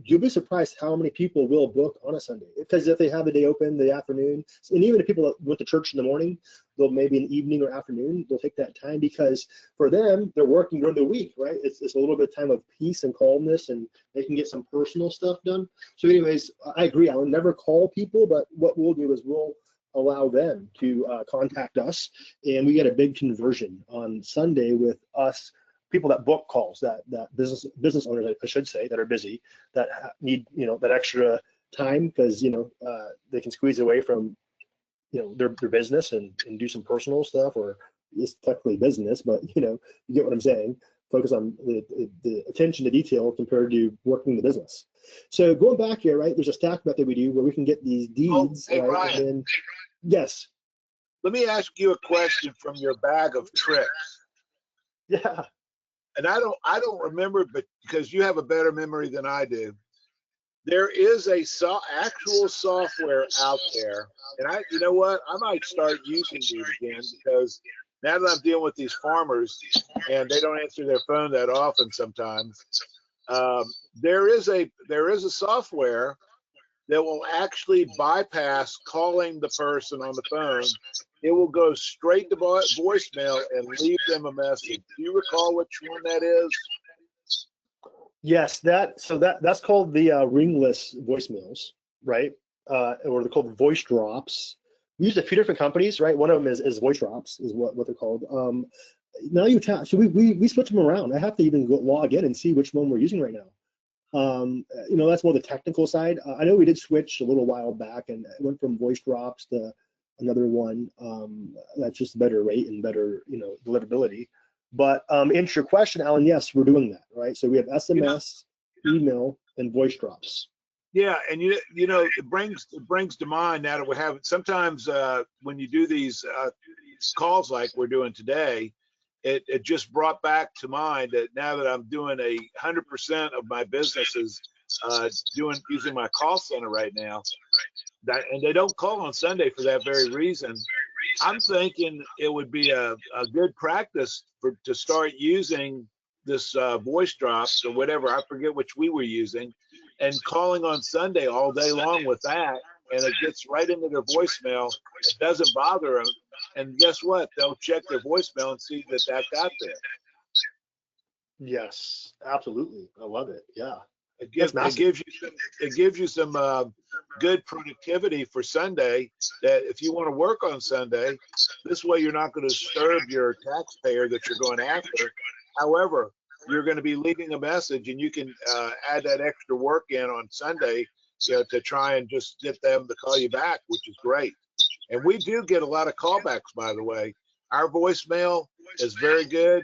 you'll be surprised how many people will book on a Sunday. Because if they have the day open, the afternoon, and even if people that went to church in the morning, they'll maybe an evening or afternoon, they'll take that time because for them, they're working during the week, right? It's a little bit of time of peace and calmness, and they can get some personal stuff done. So anyways, I agree. I'll never call people, but what we'll do is we'll allow them to contact us, and we get a big conversion on Sunday with us, people that book calls, that business owners, I should say, that are busy, that need that extra time because they can squeeze away from their business and do some personal stuff, or it's technically business, but you get what I'm saying. Focus on the attention to detail compared to working the business. So going back here, right, there's a stack method we do where we can get these deeds, hey, right? Ryan, And then, yes. let me ask you a question from your bag of tricks. Yeah. And I don't remember, but because you have a better memory than I do, there is actual software out there, and you know what? I might start using these again because now that I'm dealing with these farmers and they don't answer their phone that often sometimes, there is a software that will actually bypass calling the person on the phone. It will go straight to voicemail and leave them a message. Do you recall which one that is? Yes, that's called the ringless voicemails, right? Or they're called voice drops. We use a few different companies, right? One of them is Voice Drops, is what they're called. Now you tap, so we switch them around. I have to even log in and see which one we're using right now. That's more the technical side. I know we did switch a little while back and it went from Voice Drops to another one that's just better rate and better, deliverability. But answer your question, Alan, yes, we're doing that, right? So we have SMS, email, and Voice Drops. Yeah, and it brings to mind now that we have sometimes when you do these calls like we're doing today, it just brought back to mind that now that I'm doing 100% of my businesses using my call center right now, and they don't call on Sunday for that very reason. I'm thinking it would be a good practice to start using this voice drops or whatever. I forget which we were using, and calling on Sunday all day long with that, and it gets right into their voicemail. It doesn't bother them, and guess what? They'll check their voicemail and see that got there. Yes, absolutely. I love it. Yeah. It gives you some good productivity for Sunday, that if you want to work on Sunday, this way you're not going to disturb your taxpayer that you're going after. However, you're going to be leaving a message, and you can add that extra work in on Sunday to try and just get them to call you back, which is great. And we do get a lot of callbacks, by the way. Our voicemail is very good.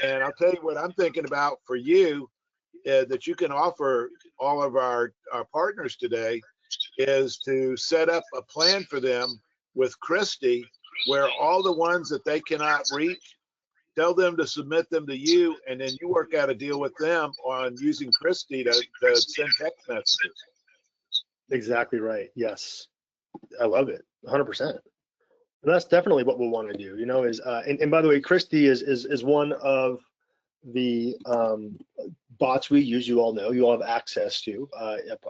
And I'll tell you what I'm thinking about for you, that you can offer all of our partners today, is to set up a plan for them with KRISTI, where all the ones that they cannot reach, tell them to submit them to you, and then you work out a deal with them on using KRISTI to send text messages. Exactly right. Yes, I love it. 100%. And that's definitely what we'll want to do. Is and by the way, KRISTI is one of the bots we use. You all know, you all have access to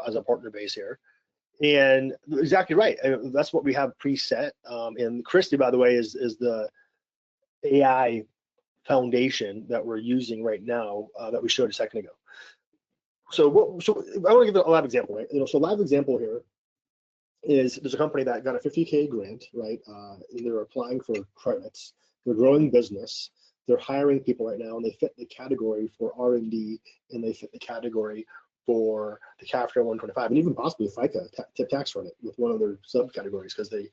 as a partner base here. And exactly right. That's what we have preset. And KRISTI, by the way, is the AI foundation that we're using right now that we showed a second ago. So I want to give a live example, right? So live example here is there's a company that got a 50K grant, right? And they're applying for credits. They're growing business. They're hiring people right now, and they fit the category for R&D, and they fit the category for the CAFTA 125, and even possibly FICA tip tax credit with one of their subcategories, because they.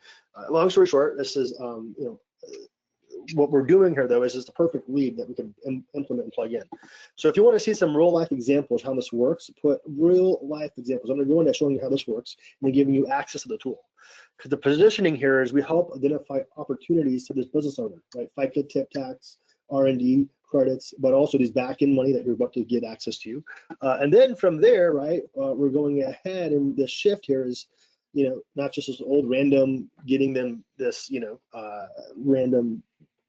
Long story short, this is what we're doing here though is the perfect lead that we can implement and plug in. So if you want to see some real life examples how this works, put real life examples. I'm going to go into showing you how this works and then giving you access to the tool. Because the positioning here is we help identify opportunities to this business owner, right? FICA, tip tax, R&D credits, but also these back-end money that you're about to get access to. And then from there, right, we're going ahead, and the shift here is, you know, not just this old random getting them this, you know, random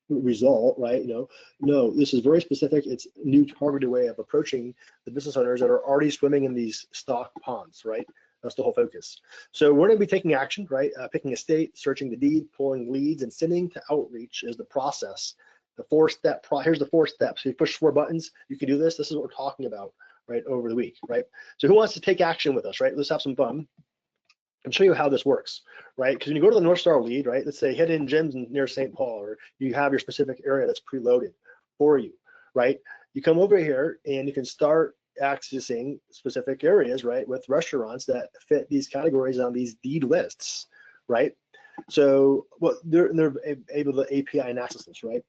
result, right? You know, no, this is very specific. It's a new targeted way of approaching the business owners that are already swimming in these stock ponds, right? That's the whole focus. So we're going to be taking action, right? Picking a state, searching the deed, pulling leads, and sending to outreach is the process. The four-step, here's the 4 steps. So you push 4 buttons, you can do this. This is what we're talking about, right, over the week, right? So who wants to take action with us, right? Let's have some fun and show you how this works, right? Because when you go to the North Star lead, right, let's say hidden gems near St. Paul, or you have your specific area that's preloaded for you, right? You come over here and you can start accessing specific areas, right, with restaurants that fit these categories on these deed lists, right? So well, they're able to API and access this, right?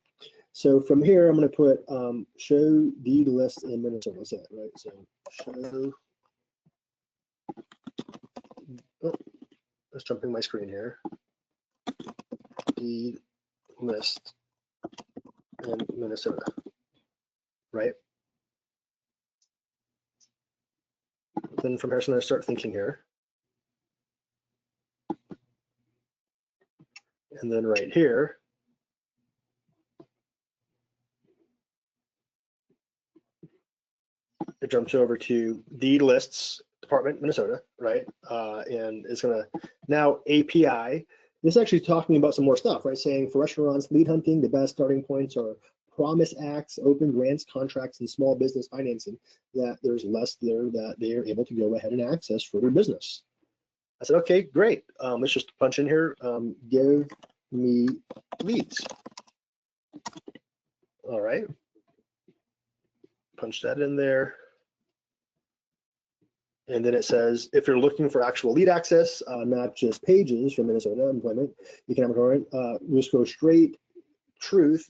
So from here, I'm going to put show deed list in Minnesota. What's that, right? So show. Oh, let's jump in my screen here. Deed list in Minnesota, right? Then from here, so I'm going to start thinking here. And then right here, it jumps over to deed lists department, Minnesota, right? And it's going to now API. This is actually talking about some more stuff, right? Saying for restaurants, lead hunting, the best starting points are promise acts, open grants, contracts, and small business financing, that there's less there that they are able to go ahead and access for their business. I said, okay, great. Let's just punch in here, give me leads. All right. Punch that in there. And then it says, if you're looking for actual lead access, not just pages from Minnesota employment, economic development, just go straight truth.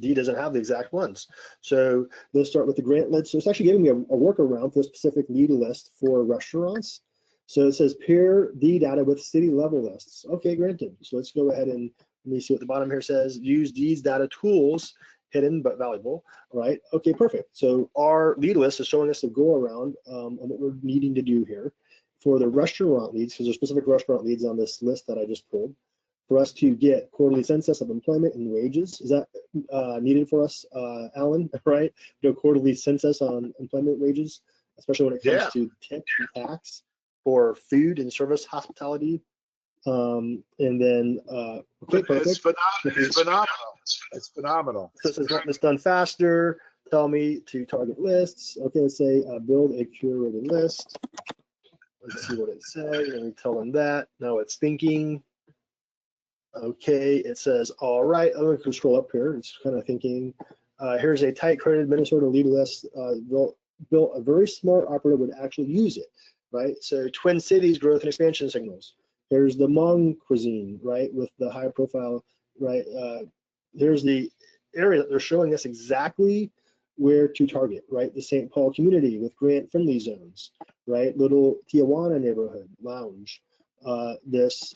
D doesn't have the exact ones. So let's start with the grant list. So it's actually giving me a workaround for a specific lead list for restaurants. So it says pair D data with city level lists. Okay, granted. So let's go ahead and let me see what the bottom here says. Use D's data tools, hidden but valuable. All right, okay, perfect. So our lead list is showing us the go around on what we're needing to do here for the restaurant leads, because there's specific restaurant leads on this list that I just pulled, for us to get quarterly census of employment and wages. Is that needed for us, Alan, right? Do a quarterly census on employment wages, especially when it comes to tip and tax for food and service hospitality. And then, okay, perfect. It's phenomenal. It's phenomenal. So it says, want this done faster. Tell me to target lists. Okay, let's say build a curated list. Let's see what it says. And we tell them that. Now it's thinking. Okay, it says, all right. I'm going to scroll up here. It's kind of thinking. Here's a tight credited Minnesota lead list. Built a very smart operator would actually use it, right? So Twin Cities growth and expansion signals. There's the Hmong cuisine, right, with the high profile, right? Here's the area that they're showing us exactly where to target, right? The St. Paul community with grant-friendly zones, right? Little Tijuana neighborhood lounge. This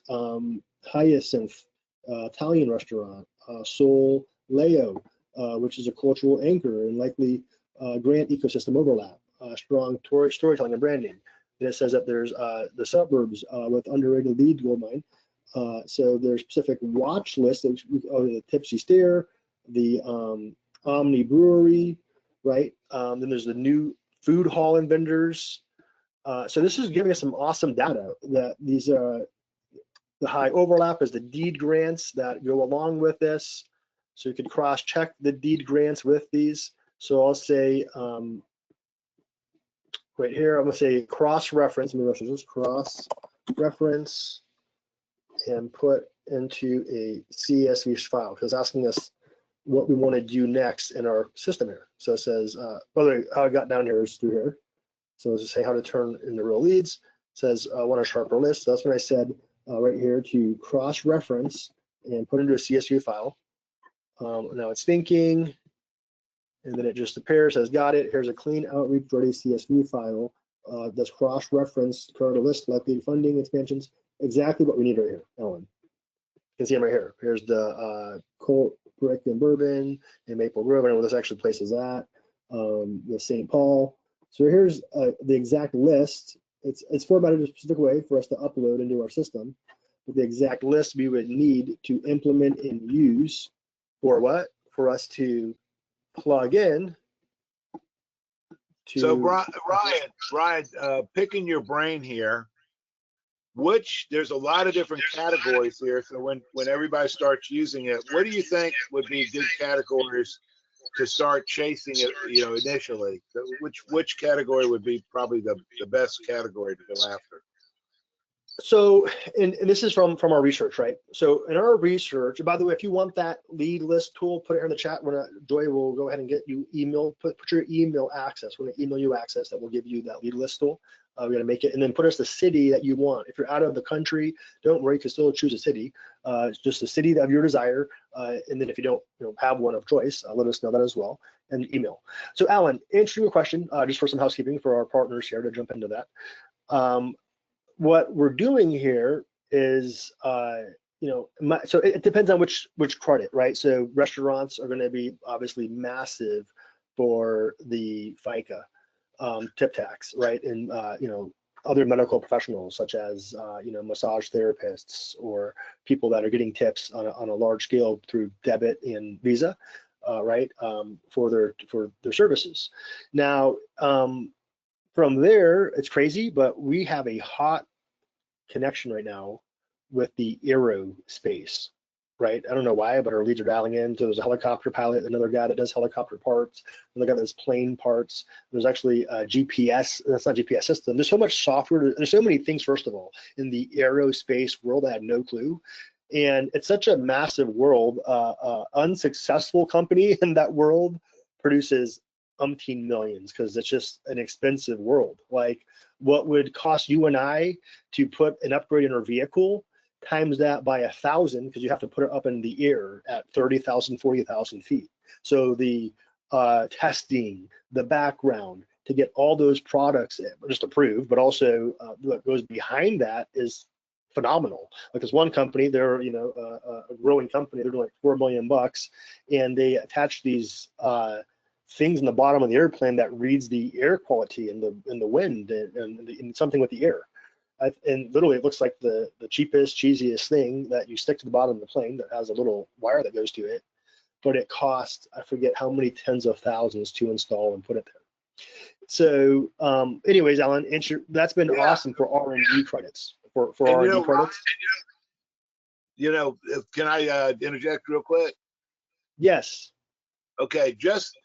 Hyacinth Italian restaurant, Sol Leo, which is a cultural anchor and likely grant ecosystem overlap, strong storytelling and branding. And it says that there's the suburbs with underrated lead gold mine. So there's specific watch lists, the Tipsy Steer, the Omni Brewery, right? Then there's the new food hall and vendors. So this is giving us some awesome data that these the high overlap is the deed grants that go along with this. So you could cross-check the deed grants with these. So I'll say, right here, I'm gonna say cross-reference, let me just cross-reference and put into a CSV file, because it's asking us what we want to do next in our system here. So it says, by the way, how I got down here is through here. So it's just say how to turn into real leads. It says, I want a sharper list. So that's when I said right here to cross-reference and put into a CSV file. Now it's thinking, and then it just appears, says got it. Here's a clean outreach ready CSV file that's cross-referenced current list, likely funding expansions. Exactly what we need right here, Ellen. You can see them right here. Here's the Colt, Brick, and Bourbon, and Maple Grove. I know where this actually places at. The St. Paul. So here's the exact list. It's formatted a specific way for us to upload into our system. But the exact list we would need to implement and use for what? For us to plug in to. So Ryan, picking your brain here. There's a lot of different categories here. So when everybody starts using it, what do you think would be good categories to start chasing it, initially? So which category would be probably the best category to go after? So, and this is from our research, right? So in our research, by the way, if you want that lead list tool, put it here in the chat. Joy will go ahead and get you put your email access. We're gonna email you access that will give you that lead list tool. We're gonna make it, and then put us the city that you want. If you're out of the country, don't worry, you can still choose a city. It's just a city of your desire. And then if you don't have one of choice, let us know that as well, and email. So Alan, answering your question, just for some housekeeping for our partners here to jump into that. What we're doing here is, so it depends on which credit, right? So restaurants are going to be obviously massive for the FICA tip tax, right? And other medical professionals such as massage therapists or people that are getting tips on a large scale through debit and Visa, right? For their services. Now, from there, it's crazy, but we have a hot connection right now with the aerospace, right? I don't know why, but our leads are dialing in. So there's a helicopter pilot, another guy that does helicopter parts, another guy that does plane parts. There's actually a GPS, that's not GPS system. There's so much software, there's so many things, first of all, in the aerospace world I had no clue. And it's such a massive world. Unsuccessful company in that world produces umpteen millions because it's just an expensive world. Like what would cost you and I to put an upgrade in our vehicle, times that by 1,000 because you have to put it up in the air at 30,000, 40,000 feet. So the testing, the background to get all those products just approved, but also what goes behind that is phenomenal. Like there's one company, they're a growing company, they're doing like $4 million, and they attach these things in the bottom of the airplane that reads the air quality and the wind and something with the air. And literally it looks like the cheapest, cheesiest thing that you stick to the bottom of the plane that has a little wire that goes to it, but it costs, I forget how many tens of thousands to install and put it there. So anyways, Alan, that's been awesome for R&D credits, for R&D credits. Can I interject real quick? Yes. Okay, just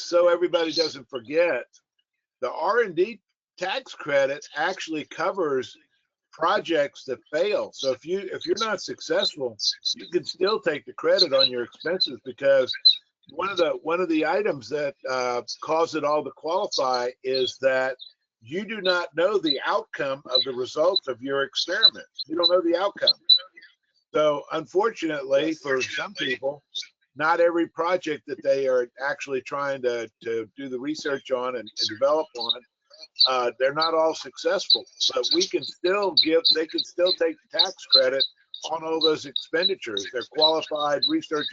so everybody doesn't forget, the R&D tax credit actually covers projects that fail. So if you're not successful, you can still take the credit on your expenses, because one of the items that cause it all to qualify is that you do not know the outcome of the results of your experiment. You don't know the outcome. So unfortunately for some people, not every project that they are actually trying to do the research on and develop on, they're not all successful. But they can still take the tax credit on all those expenditures. They're qualified research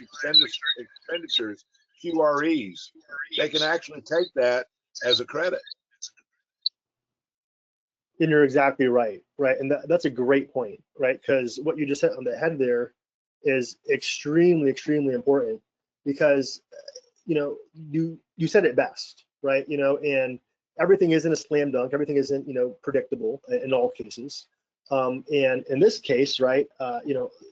expenditures, QREs. They can actually take that as a credit. And you're exactly right, and that's a great point, right? Because what you just hit on the head there is extremely, extremely important, because you said it best, right? And everything isn't a slam dunk, everything isn't predictable in all cases. And in this case, right,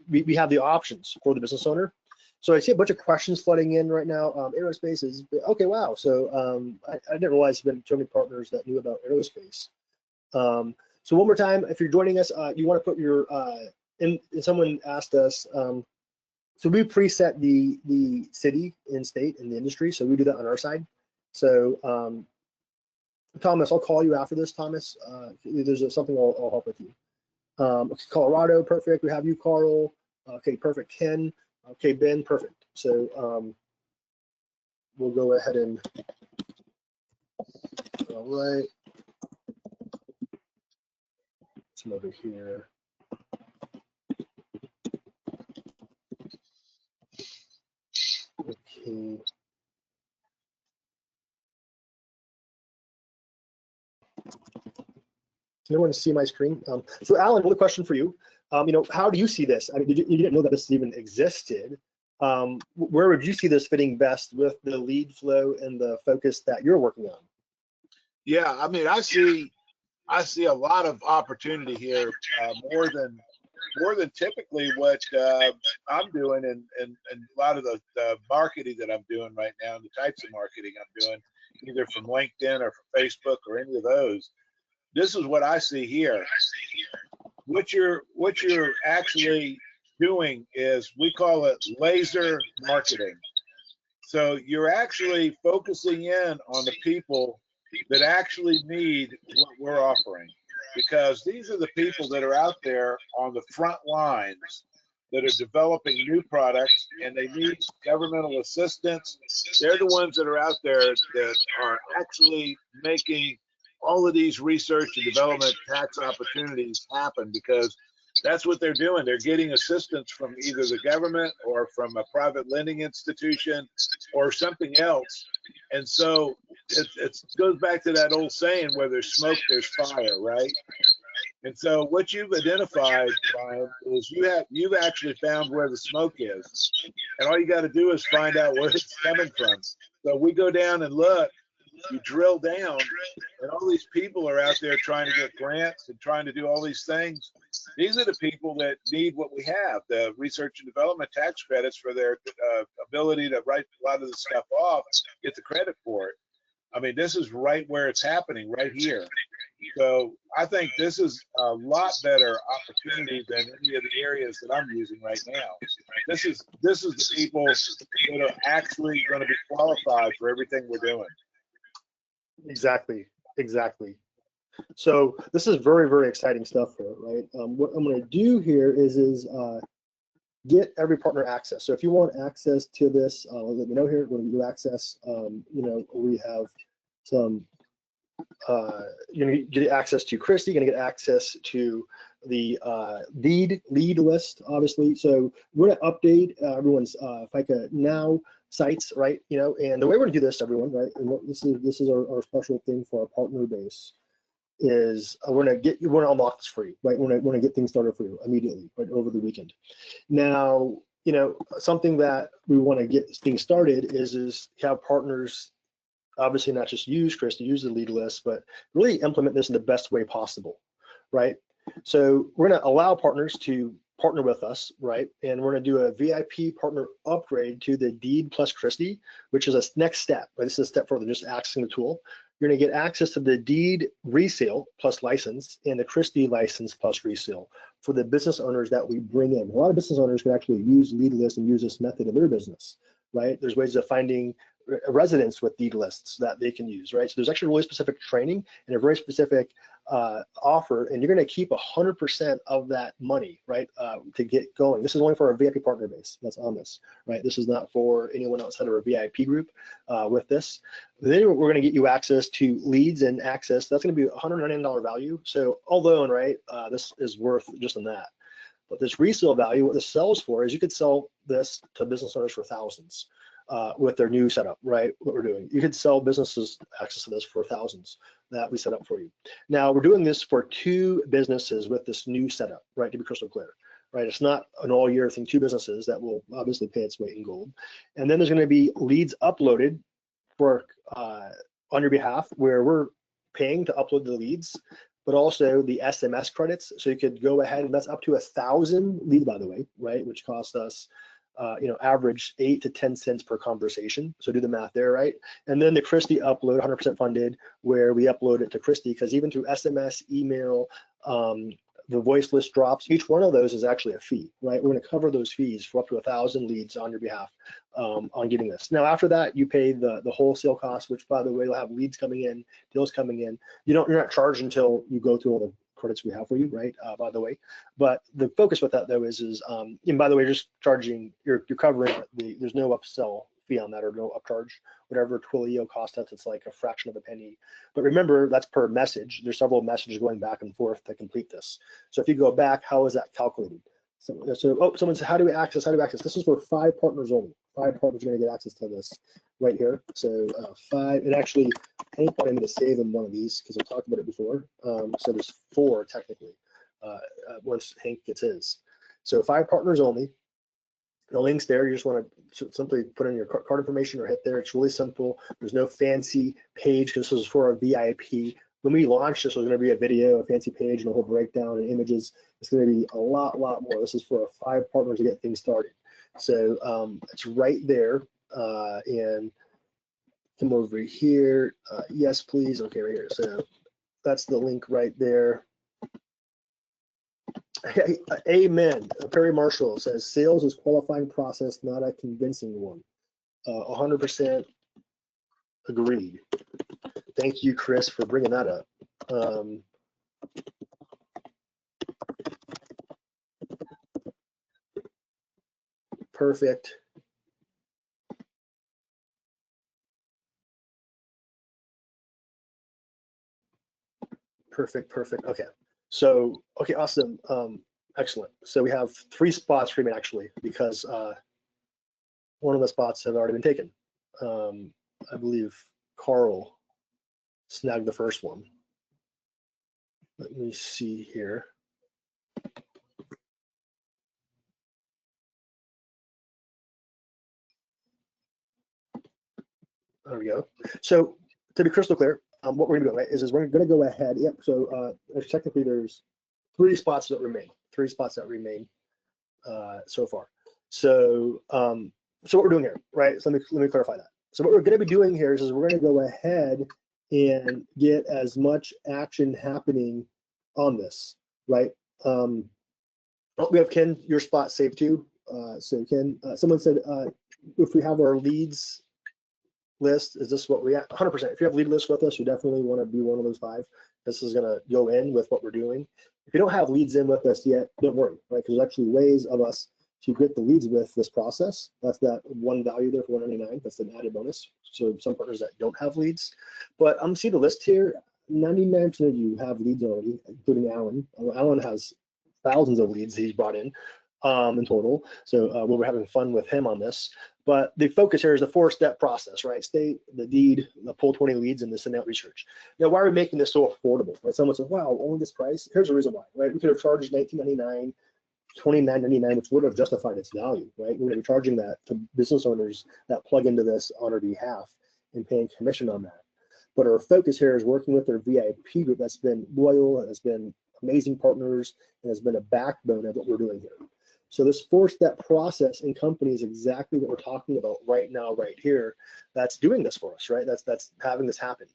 we have the options for the business owner. So I see a bunch of questions flooding in right now. Aerospace is okay. Wow. So I didn't realize there's been so many partners that knew about aerospace. So one more time, if you're joining us, you want to put your and someone asked us, so we preset the city and state and the industry, so we do that on our side. So Thomas, I'll call you after this, Thomas. There's something I'll help with you. Okay, Colorado, perfect. We have you, Carl. Okay, perfect. Ken, Okay, Ben, perfect. So we'll go ahead and, all right, come over here. Okay. Can everyone see my screen? So Alan, another question for you. How do you see this? I mean, you didn't know that this even existed. Where would you see this fitting best with the lead flow and the focus that you're working on? Yeah, I mean, I see a lot of opportunity here, more than typically what I'm doing, and a lot of the marketing that I'm doing right now, and the types of marketing I'm doing, either from LinkedIn or from Facebook or any of those. This is what I see here. What you're actually doing is, we call it laser marketing. So you're actually focusing in on the people that actually need what we're offering, because these are the people that are out there on the front lines that are developing new products, and they need governmental assistance. They're the ones that are out there that are actually making all of these research and development tax opportunities happen, because that's what they're doing. They're getting assistance from either the government or from a private lending institution or something else. And so it goes back to that old saying, where there's smoke, there's fire, right? And so what you've identified, Brian, is you've actually found where the smoke is. And all you got to do is find out where it's coming from. So we go down and look, you drill down, and all these people are out there trying to get grants and trying to do all these things. These are the people that need what we have, the research and development tax credits, for their ability to write a lot of the stuff off, get the credit for it. I mean, this is right where it's happening, right here. So I think this is a lot better opportunity than any of the areas that I'm using right now. This is the people that are actually going to be qualified for everything we're doing. Exactly. So this is very, very exciting stuff here, right? What I'm going to do here is get every partner access. So if you want access to this, let me know here. We're going to do access. We have some. You're going to get access to KRISTI. You're going to get access to the lead list, obviously. So we're going to update everyone's FICA Now sites, right? And the way we're going to do this, everyone, right? And this is our special thing for our partner base. Is we're going to unlock this for you, right? We're going to get things started for you immediately, right, over the weekend. Now, something that we want to get things started is have partners obviously not just use KRISTI, use the lead list, but really implement this in the best way possible, right? So we're going to allow partners to partner with us, right? And we're going to do a VIP partner upgrade to the Deed plus KRISTI, which is a next step, right? This is a step further, just accessing the tool. You're going to get access to the Deed resale plus license and the KRISTI license plus resale for the business owners that we bring in. A lot of business owners can actually use lead list and use this method in their business, right? There's ways of finding residents with deed lists that they can use, right? So there's actually really specific training and a very specific offer, and you're going to keep 100% of that money, right, to get going. This is only for our VIP partner base that's on this, right? This is not for anyone outside of our VIP group with this. Then we're going to get you access to leads and access. That's going to be $199 value. So alone, right, this is worth just on that. But this resale value, what this sells for is you could sell this to business owners for thousands. With their new setup, right? What we're doing, you could sell businesses access to this for thousands that we set up for you. Now we're doing this for 2 businesses with this new setup, right? To be crystal clear, right? It's not an all-year thing. 2 businesses that will obviously pay its weight in gold, and then there's going to be leads uploaded for on your behalf, where we're paying to upload the leads, but also the SMS credits. So you could go ahead, and that's up to 1,000 leads, by the way, right? Which cost us average 8 to 10 cents per conversation. So do the math there, right? And then the KRISTI upload, 100% funded, where we upload it to KRISTI, because even through SMS, email, the voice list drops, each one of those is actually a fee, right? We're going to cover those fees for up to 1,000 leads on your behalf on getting this. Now, after that, you pay the wholesale cost, which, by the way, you'll have leads coming in, deals coming in. You're not charged until you go through all the credits we have for you, right? By the way, but the focus with that though is and by the way, just charging, you're covering there's no upsell fee on that or no upcharge. Whatever Twilio cost us, it's like a fraction of a penny. But remember, that's per message. There's several messages going back and forth to complete this. So if you go back, how is that calculated? So someone said, how do we access? How do we access? This is for 5 partners only. 5 partners are going to get access to this right here. So 5, and actually, I'm going to save in one of these because I've talked about it before. So there's 4 technically once Hank gets his. So 5 partners only. The link's there. You just want to simply put in your card information or hit there. It's really simple. There's no fancy page because this is for a VIP. When we launch this, there's going to be a video, a fancy page, and a whole breakdown and images. It's going to be a lot more. This is for 5 partners to get things started. So it's right there. And come over here. Yes, please. Okay, right here. So that's the link right there. Amen. Perry Marshall says sales is qualifying process, not a convincing one. 100% agreed. Thank you, Chris, for bringing that up. Perfect. Perfect. Okay. So, okay, awesome. Excellent. So we have 3 spots remaining actually, because one of the spots have already been taken. I believe Carl snagged the first one. Let me see here. There we go. So to be crystal clear, what we're gonna do, right, is we're gonna go ahead. Yep. So technically, there's 3 spots that remain. 3 spots that remain so far. So so what we're doing here, right? So let me clarify that. So what we're going to be doing here is we're going to go ahead and get as much action happening on this, right? We have Ken, your spot saved too. So Ken, someone said if we have our leads list, is this what we have? 100%. If you have lead list with us, you definitely want to be one of those 5. This is going to go in with what we're doing. If you don't have leads in with us yet, don't worry, right? Because there's actually ways of us to get the leads with this process. That's that one value there for $199. That's an added bonus. So some partners that don't have leads, but I'm seeing the list here. 99% of you have leads already, including Alan. Alan has thousands of leads he's brought in total. So we're having fun with him on this. But the focus here is the 4-step process, right? State, the deed, the pull 20 leads, and the send out research. Now, why are we making this so affordable? Right? Someone says, wow, only this price? Here's the reason why, right? We could have charged $19.99, $29.99, which would have justified its value, right? We're going to be charging that to business owners that plug into this on our behalf and paying commission on that. But our focus here is working with our VIP group that's been loyal, has been amazing partners, and has been a backbone of what we're doing here. So this 4-step process in company is exactly what we're talking about right now, right here. That's doing this for us, right? That's having this happen.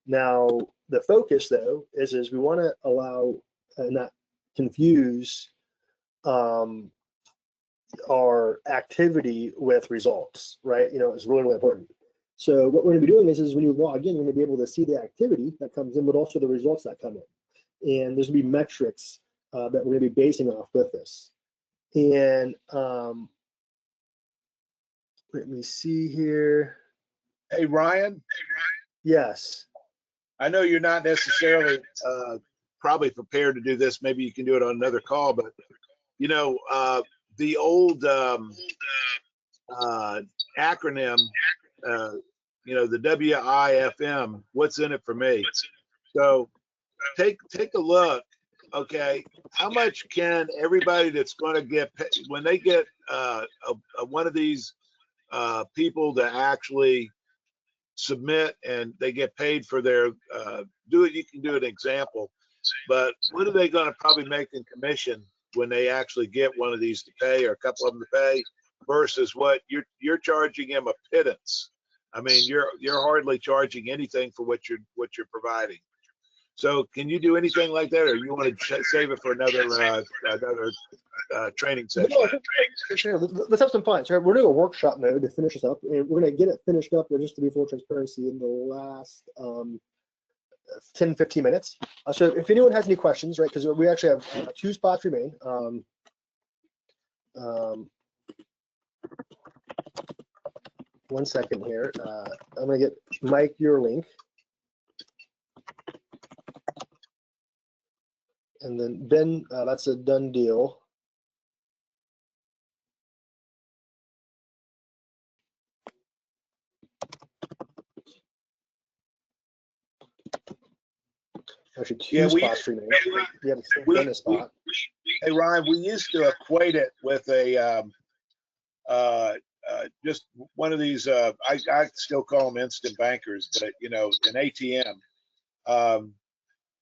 Now, the focus though is we want to allow and not confuse our activity with results, right? You know, it's really important. So what we're going to be doing is when you log in, you're going to be able to see the activity that comes in, but also the results that come in. And there's going to be metrics that we're going to be basing off with this. And let me see here. Hey, Ryan. Yes. I know you're not necessarily probably prepared to do this. Maybe you can do it on another call, but you know, the old acronym, you know, the WIFM, what's in it for me? So take a look. Okay, how much can everybody that's going to get paid, when they get one of these people to actually submit and they get paid for their you can do an example, but what are they going to probably make in commission when they actually get one of these to pay, or a couple of them to pay, versus what you're charging them a pittance? I mean, you're hardly charging anything for what you're providing. So can you do anything like that, or you want to save it for another training session? Let's have some fun. So we're doing a workshop mode to finish this up, and we're going to get it finished up. Just to be full transparency, in the last 10, 15 minutes. So if anyone has any questions, right, because we actually have 2 spots remain. One second here. I'm going to get Mike your link. And then Ben, that's a done deal. Actually, 2 spots remain. We have a spot. Hey, Ryan, we used to equate it with a just one of these. I still call them instant bankers, but you know, an ATM.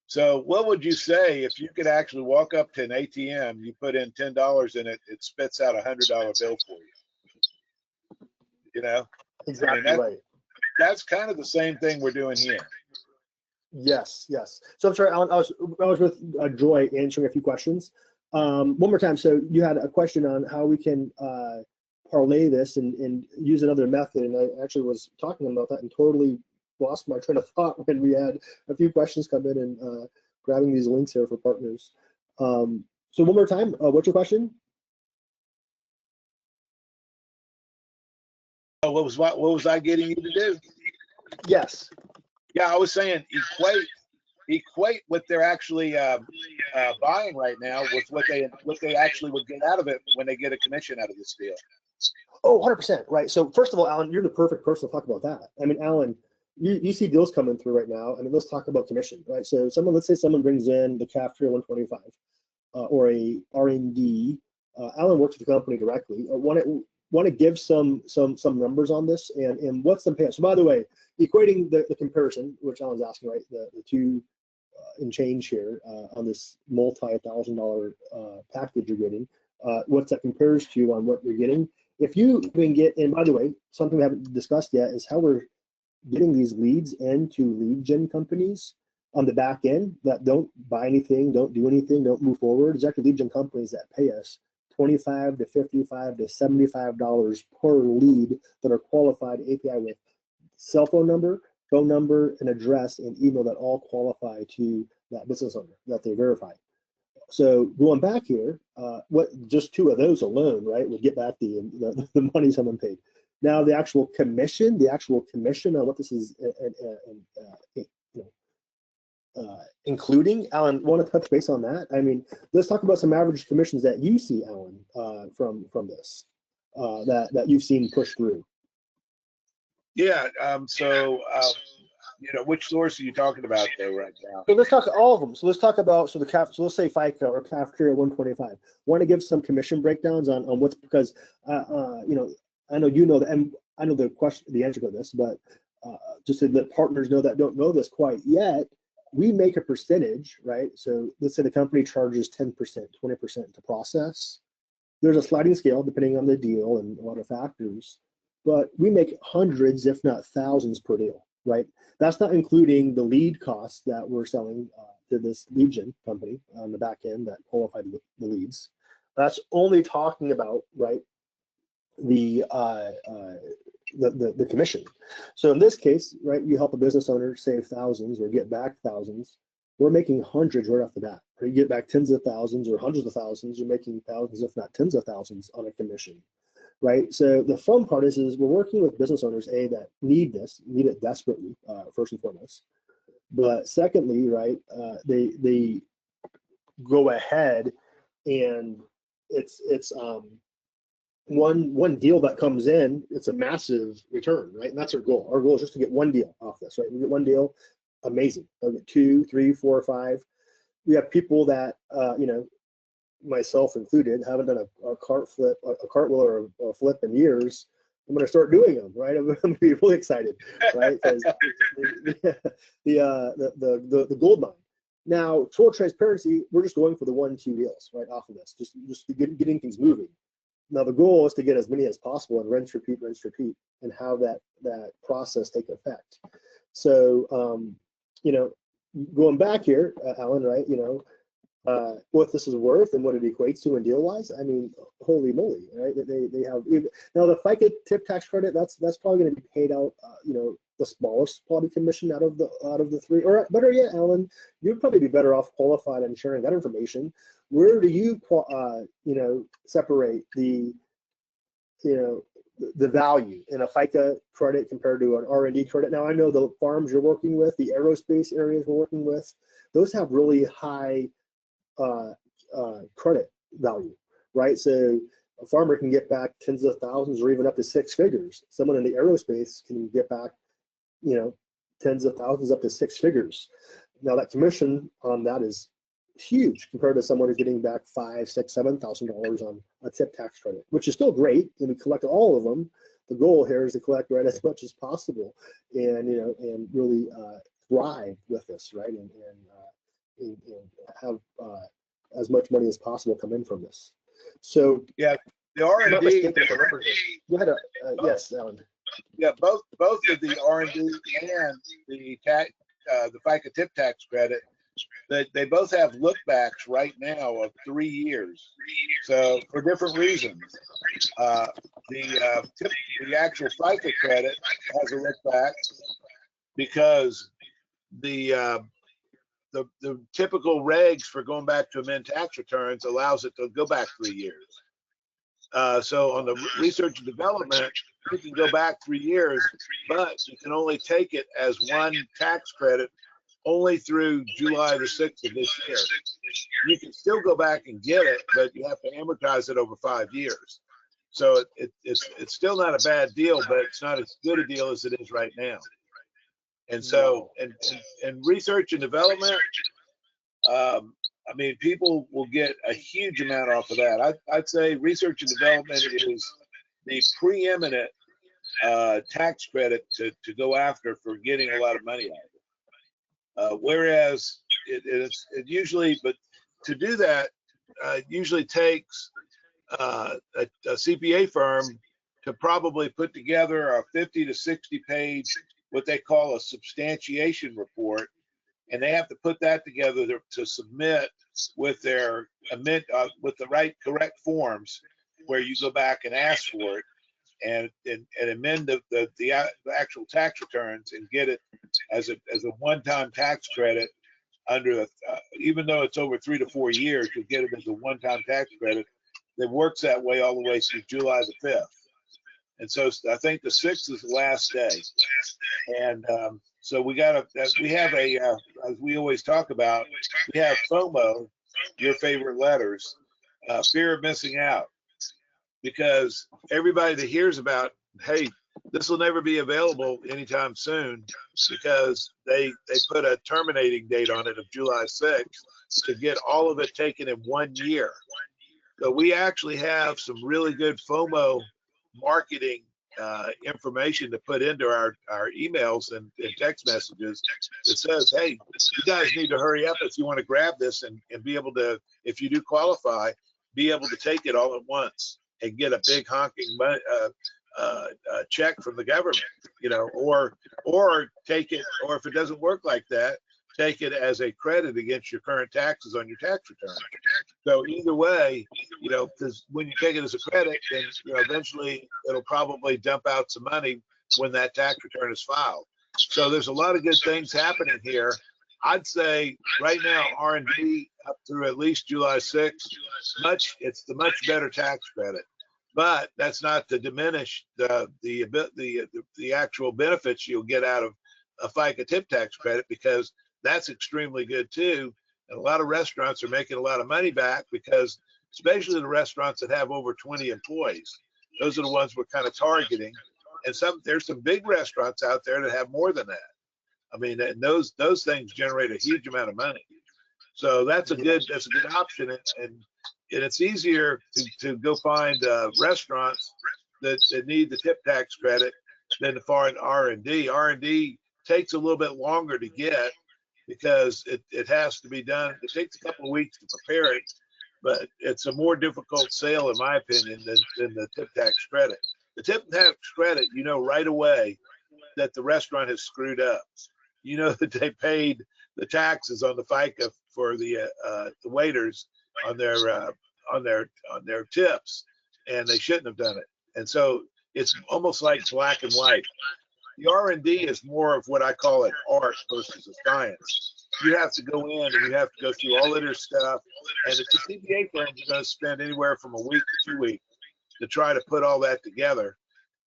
So, what would you say if you could actually walk up to an ATM, you put in $10 in it, it spits out $100 bill for you? You know, Exactly right. That's kind of the same thing we're doing here. Yes, yes. So I'm sorry, Alan, I was with Joy answering a few questions. One more time. So you had a question on how we can parlay this and use another method, and I actually was talking about that and totally lost my train of thought when we had a few questions come in and grabbing these links here for partners. So one more time, what's your question? What was I getting you to do? Yes. Yeah, I was saying equate what they're actually buying right now with what they actually would get out of it when they get a commission out of this deal. Oh, 100%, right. So first of all, Alan, you're the perfect person to talk about that. I mean, Alan, you see deals coming through right now. I mean, let's talk about commission, right? So let's say someone brings in the cafeteria 125 or a R&D. Alan works with the company directly. Want to give some numbers on this and what's the payout? So by the way, equating the comparison, which Alan's asking, right, the 2 and change here on this multi-$1,000 package you're getting, what's that compares to on what you're getting. If you can get, and by the way, something we haven't discussed yet is how we're getting these leads into lead gen companies on the back end that don't buy anything, don't do anything, don't move forward. There's actually lead gen companies that pay us $25 to $55 to $75 per lead that are qualified API with cell phone number, and address and email that all qualify to that business owner that they verify. So going back here, what just 2 of those alone, right, would get back the money someone paid. Now the actual commission on what this is including, Alan, want to touch base on that? I mean, let's talk about some average commissions that you see, Alan, from this that you've seen push through. Yeah. You know, which source are you talking about there right now? So let's talk all of them. So let's talk about so let's say FICA or cafeteria 125. Want to give some commission breakdowns on what's because you know, I know you know and I know the answer to this, but just to let partners know that don't know this quite yet, we make a percentage, right? So let's say the company charges 10%, 20% to process. There's a sliding scale depending on the deal and a lot of factors, but we make hundreds, if not thousands per deal, right? That's not including the lead costs that we're selling to this lead gen company on the back end that qualify the leads. That's only talking about, right, the commission. So in this case, right, you help a business owner save thousands or get back thousands. We're making hundreds right off the bat. Or you get back tens of thousands or hundreds of thousands. You're making thousands, if not tens of thousands, on a commission, right? So the fun part is we're working with business owners, that need it desperately, first and foremost. But secondly, right, they go ahead and it's one deal that comes in, it's a massive return, right? And that's our goal. Our goal is just to get one deal off this, right? We get one deal, amazing. I'll get 2, 3, 4, 5. We have people that, you know, myself included, haven't done a cartwheel or a flip in years. I'm going to start doing them, right? I'm going to be really excited, right? Because the gold mine. Now, full transparency, we're just going for the 1-2 deals, right, off of this, just getting things moving. Now, the goal is to get as many as possible and rinse, repeat, and have that process take effect. So, you know, going back here, Alan, right, you know, what this is worth and what it equates to in deal wise, I mean, holy moly, right? They have now the FICA tip tax credit. That's probably going to be paid out, you know, the smallest quality commission out of the three? Or better yet, Alan, you'd probably be better off qualified in sharing that information. Where do you separate the the value in a FICA credit compared to an R&D credit? Now, I know the farms you're working with, the aerospace areas we're working with, those have really high credit value, right? So a farmer can get back tens of thousands or even up to six figures. Someone in the aerospace can get back, tens of thousands up to six figures. Now that commission on that is huge compared to someone who's getting back $5,000, $6,000, $7,000 on a tip tax credit, which is still great. And we collect all of them. The goal here is to collect right as much as possible, and and really thrive with this, right? And have as much money as possible come in from this. So yeah, the R&D. Go ahead. Yes, Alan. Yeah, both of the R&D and the FICA tip tax credit, they both have lookbacks right now of 3 years. So for different reasons, the actual FICA credit has a lookback because the typical regs for going back to amend tax returns allows it to go back 3 years. So on the research and development, you can go back 3 years, but you can only take it as one tax credit only through July the 6th of this year. You can still go back and get it, but you have to amortize it over 5 years. So it's still not a bad deal, but it's not as good a deal as it is right now. And so, and research and development, I mean, people will get a huge amount off of that. I'd say research and development is the preeminent tax credit to go after for getting a lot of money out of it. Whereas it usually, but to do that, usually takes a CPA firm to probably put together a 50 to 60 page, what they call a substantiation report. And they have to put that together to submit with their with the correct forms, where you go back and ask for it and amend the actual tax returns and get it as a one-time tax credit under even though it's over 3 to 4 years, you'll get it as a one-time tax credit that works that way all the way through July the 5th. And so I think the 6th is the last day. And so we have as we always talk about, we have FOMO, your favorite letters, fear of missing out, because everybody that hears about, hey, this will never be available anytime soon, because they put a terminating date on it of July 6th to get all of it taken in 1 year. So we actually have some really good FOMO marketing information to put into our emails and text messages that says, hey, you guys need to hurry up if you want to grab this and be able to, if you do qualify, be able to take it all at once and get a big honking check from the government, or take it, or if it doesn't work like that, take it as a credit against your current taxes on your tax return. So either way, because when you take it as a credit, then eventually it'll probably dump out some money when that tax return is filed. So there's a lot of good things happening here. I'd say right now R&D up through at least July 6th, it's the much better tax credit. But that's not to diminish the actual benefits you'll get out of a FICA tip tax credit, because that's extremely good too. And a lot of restaurants are making a lot of money back, because especially the restaurants that have over 20 employees, those are the ones we're kind of targeting. And there's some big restaurants out there that have more than that. I mean, and those things generate a huge amount of money. So that's a good option. And it's easier to go find restaurants that need the tip tax credit than to find R&D. R&D takes a little bit longer to get, because it has to be done. It takes a couple of weeks to prepare it, but it's a more difficult sale, in my opinion, than the tip tax credit. The tip tax credit, right away that the restaurant has screwed up. That they paid the taxes on the FICA for the waiters on their tips, and they shouldn't have done it. And so it's almost like black and white. The R&D is more of what I call an art versus a science. You have to go in and you have to go through all of their stuff. And if the CPA firms are going to spend anywhere from a week to 2 weeks to try to put all that together.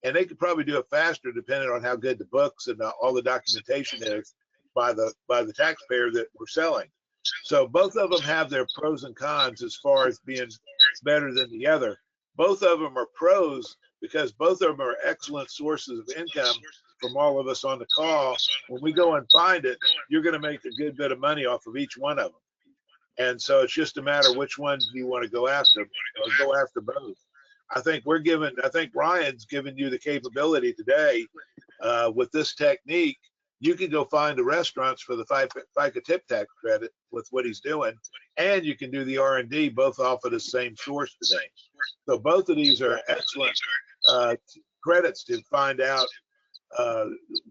And they could probably do it faster depending on how good the books and all the documentation is by the taxpayer that we're selling. So both of them have their pros and cons as far as being better than the other. Both of them are pros because both of them are excellent sources of income from all of us on the call. When we go and find it, you're going to make a good bit of money off of each one of them. And so it's just a matter of which ones you want to go after, or go after both. I think Ryan's given you the capability today with this technique. You can go find the restaurants for the FICA tip tax credit with what he's doing, and you can do the R&D both off of the same source today. So both of these are excellent credits to find out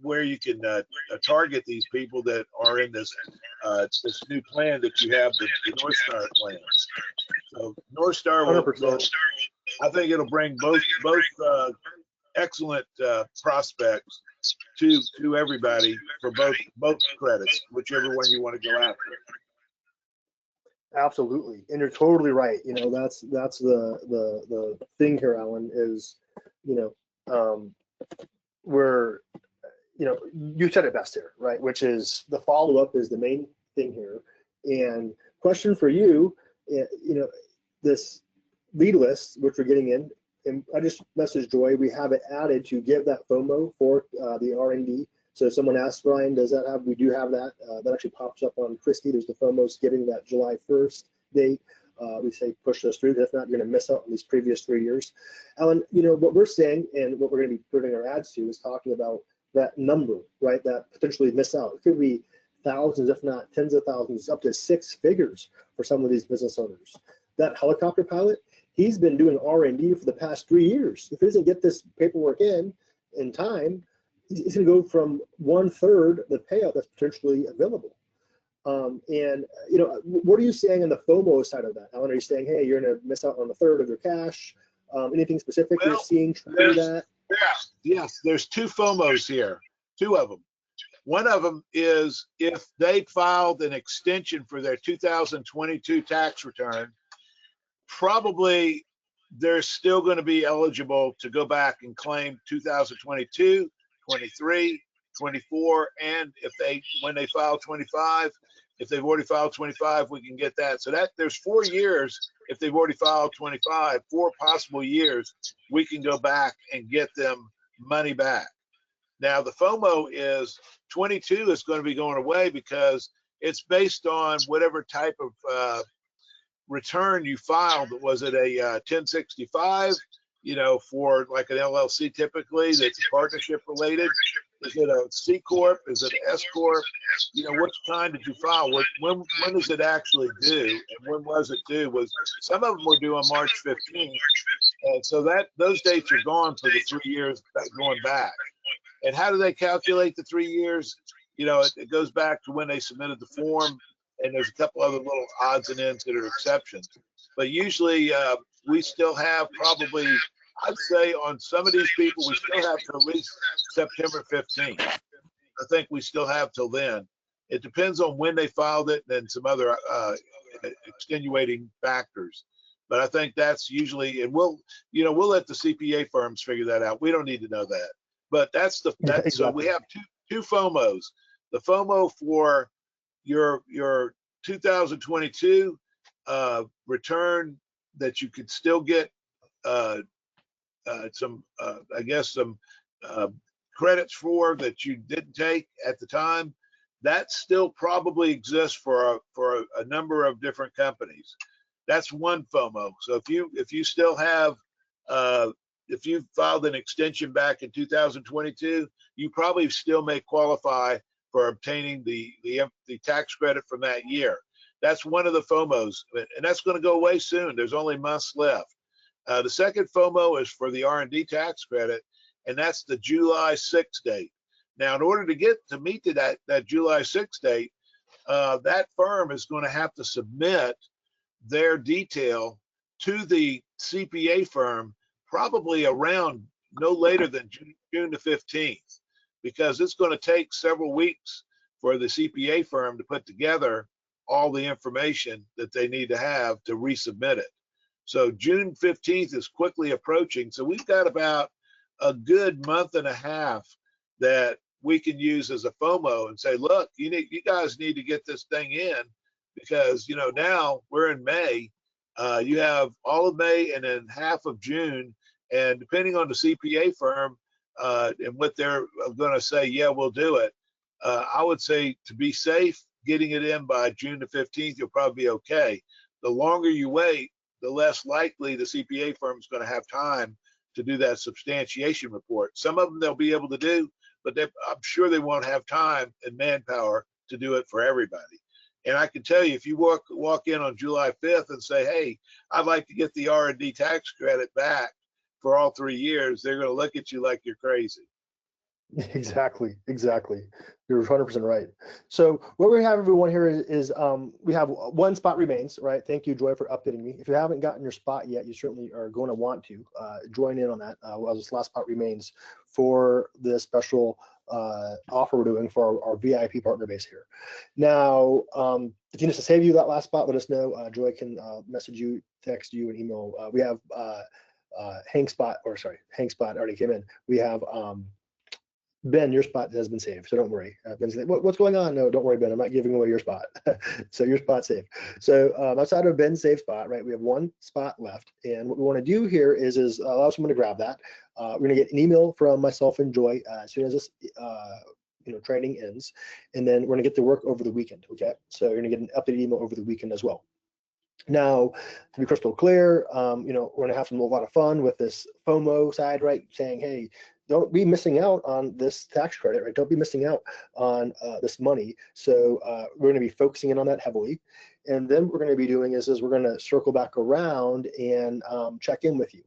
where you can target these people that are in this this new plan that you have, the North Star plan. So North Star will, I think it'll bring both excellent prospects to everybody for both credits, whichever one you want to go after. Absolutely, and you're totally right. You know, that's the thing here, Alan, is, you know, we're, you know, you said it best here, right? Which is the follow-up is the main thing here. And question for you, you know, this lead list, which we're getting in, and I just messaged Joy, we have it added to give that FOMO for the R&D. So someone asked, Brian, does that have, we do have that. That actually pops up on KRISTI. There's the FOMOs giving that July 1st date. We say push those through. If not, you're going to miss out on these previous 3 years. Alan, you know, what we're saying and what we're going to be putting our ads to is talking about that number, right? That potentially miss out. It could be thousands, if not tens of thousands, up to 6 figures for some of these business owners. That helicopter pilot, he's been doing R&D for the past 3 years. If he doesn't get this paperwork in time, he's going to go from 1/3 the payout that's potentially available. And you know, what are you saying on the FOMO side of that, Alan? Are you saying, hey, you're going to miss out on 1/3 of your cash? Anything specific you're seeing through that? Yes, there's 2 FOMOs here, 2 of them. One of them is if they filed an extension for their 2022 tax return, probably they're still going to be eligible to go back and claim 2022, 23, 24, and when they file 25, if they've already filed 25, we can get that. So that there's 4 years. If they've already filed 25, 4 possible years, we can go back and get them money back. Now the FOMO is 22 is going to be going away because it's based on whatever type of return you filed. Was it a 1065, you know, for like an LLC typically that's partnership related? Is it a C Corp? Is it S Corp? You know, which kind did you file? When does it actually due? And when was it due? Was some of them were due on March 15th. And so those dates are gone for the 3 years going back. And how do they calculate the 3 years? You know, it goes back to when they submitted the form, and there's a couple other little odds and ends that are exceptions. But usually we still have probably, I'd say on some of these people, we still have till at least September 15th. I think we still have till then. It depends on when they filed it and some other extenuating factors. But I think that's usually, and we'll let the CPA firms figure that out. We don't need to know that. But exactly. So we have two FOMOs. The FOMO for your 2022 return that you could still get some credits for that you didn't take at the time. That still probably exists for a number of different companies. That's one FOMO. So if you still have if you filed an extension back in 2022, you probably still may qualify for obtaining the tax credit from that year. That's one of the FOMOs, and that's going to go away soon. There's only months left. The second FOMO is for the R&D tax credit, and that's the July 6th date. Now, in order to meet that July 6th date, that firm is going to have to submit their detail to the CPA firm probably around no later than June the 15th. because it's going to take several weeks for the CPA firm to put together all the information that they need to have to resubmit it. So June 15th is quickly approaching. So we've got about a good month and a half that we can use as a FOMO and say, look, you guys need to get this thing in, because now we're in May. You have all of May and then half of June, and depending on the CPA firm and what they're going to say, yeah, we'll do it. I would say, to be safe, getting it in by June the 15th, you'll probably be okay. The longer you wait, the less likely the CPA firm is going to have time to do that substantiation report. Some of them they'll be able to do, but I'm sure they won't have time and manpower to do it for everybody. And I can tell you, if you walk in on July 5th and say, hey, I'd like to get the R&D tax credit back for all 3 years, they're going to look at you like you're crazy. Exactly. You're 100% right. So what we have, everyone, here is we have one spot remains, right? Thank you, Joy, for updating me. If you haven't gotten your spot yet, you certainly are going to want to join in on that while this last spot remains for the special offer we're doing for our VIP partner base here. Now, if you need to save you that last spot, let us know. Joy can message you, text you, and email. We have Hank spot already came in. We have Ben, your spot has been saved, so don't worry. Ben's like, what's going on? No, don't worry, Ben. I'm not giving away your spot. So your spot's saved. So outside of Ben's saved spot, right, we have one spot left. And what we want to do here is allow someone to grab that. We're going to get an email from myself and Joy as soon as this training ends. And then we're going to get to work over the weekend, okay? So you're going to get an updated email over the weekend as well. Now, to be crystal clear, we're going to have a lot of fun with this FOMO side, right? Saying, hey, don't be missing out on this tax credit, right? Don't be missing out on this money. So we're going to be focusing in on that heavily. And then what we're going to be doing is we're going to circle back around and check in with you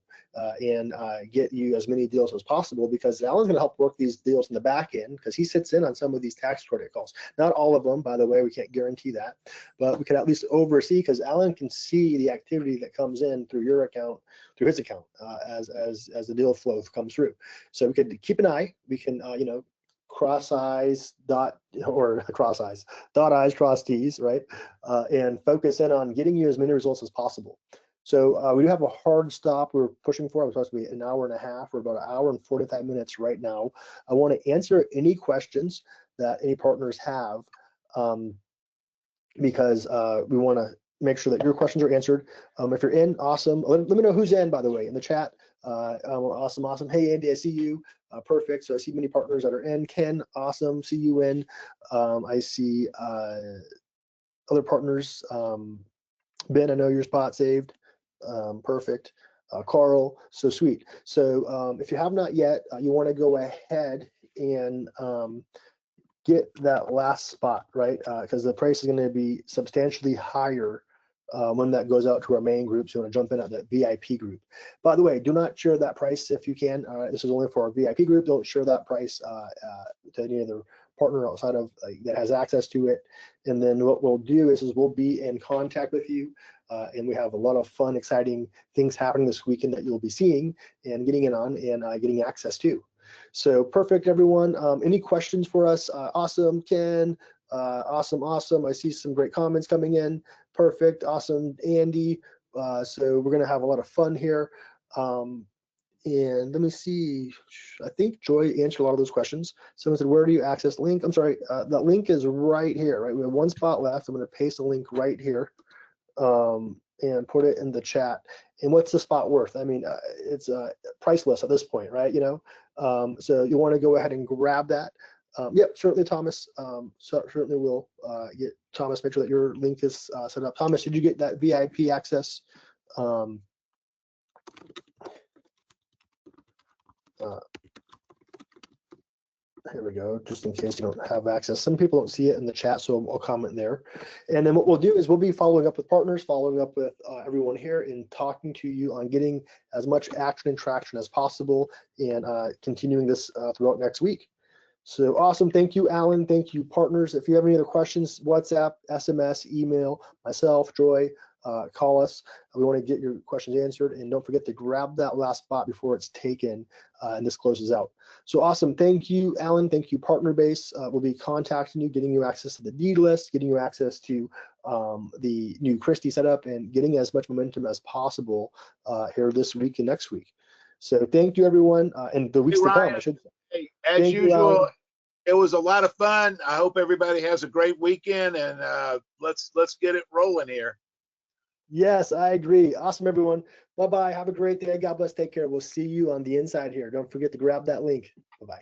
and get you as many deals as possible, because Alan's going to help work these deals in the back end, because he sits in on some of these tax credit calls. Not all of them, by the way, we can't guarantee that, but we can at least oversee, because Alan can see the activity that comes in through your account, through his account, as the deal flow comes through. So we could keep an eye. We can dot I's, cross T's, right? And focus in on getting you as many results as possible. So we do have a hard stop we're pushing for. I'm supposed to be an hour and a half. We're about an hour and 45 minutes right now. I want to answer any questions that any partners have, because we want to make sure that your questions are answered. If you're in, awesome. Let me know who's in, by the way, in the chat. Awesome. Hey, Andy, I see you. Perfect. So I see many partners that are in. Ken, awesome. See you in. I see other partners. Ben, I know your spot saved. Perfect. Carl, so sweet. So if you have not yet, you want to go ahead and get that last spot, right? Because the price is going to be substantially higher when that goes out to our main group. So you want to jump in at that VIP group. By the way, do not share that price if you can. This is only for our VIP group. Don't share that price to any other partner outside of that has access to it. And then what we'll do is we'll be in contact with you. And we have a lot of fun, exciting things happening this weekend that you'll be seeing and getting in on and getting access to. So perfect, everyone. Any questions for us? Awesome, Ken. Awesome. I see some great comments coming in. Perfect. Awesome, Andy. So we're going to have a lot of fun here. And let me see. I think Joy answered a lot of those questions. Someone said, where do you access the link? I'm sorry. That link is right here, right? We have one spot left. I'm going to paste the link right here. And put it in the chat. And what's the spot worth? I mean, it's priceless at this point, right? So you want to go ahead and grab that. Yep, certainly, Thomas. Certainly will get Thomas. Make sure that your link is set up. Thomas, did you get that VIP access? Here we go, just in case you don't have access. Some people don't see it in the chat, so I'll comment there. And then what we'll do is we'll be following up with partners, following up with everyone here, and talking to you on getting as much action and traction as possible, and continuing this throughout next week. So awesome. Thank you, Alan. Thank you, partners. If you have any other questions, WhatsApp, SMS, email, myself, Joy, call us. We want to get your questions answered, and don't forget to grab that last spot before it's taken and this closes out. So awesome. Thank you, Alan. Thank you, Partnerbase. We'll be contacting you, getting you access to the deed list, getting you access to the new KRISTI setup, and getting as much momentum as possible here this week and next week. So thank you, everyone, and the weeks Hey, to come, Ryan, I should say. hey, as Thank you, usual, Alan. it was a lot of fun. I hope everybody has a great weekend, and let's get it rolling here. Yes, I agree. Awesome, everyone. Bye-bye. Have a great day. God bless. Take care. We'll see you on the inside here. Don't forget to grab that link. Bye-bye.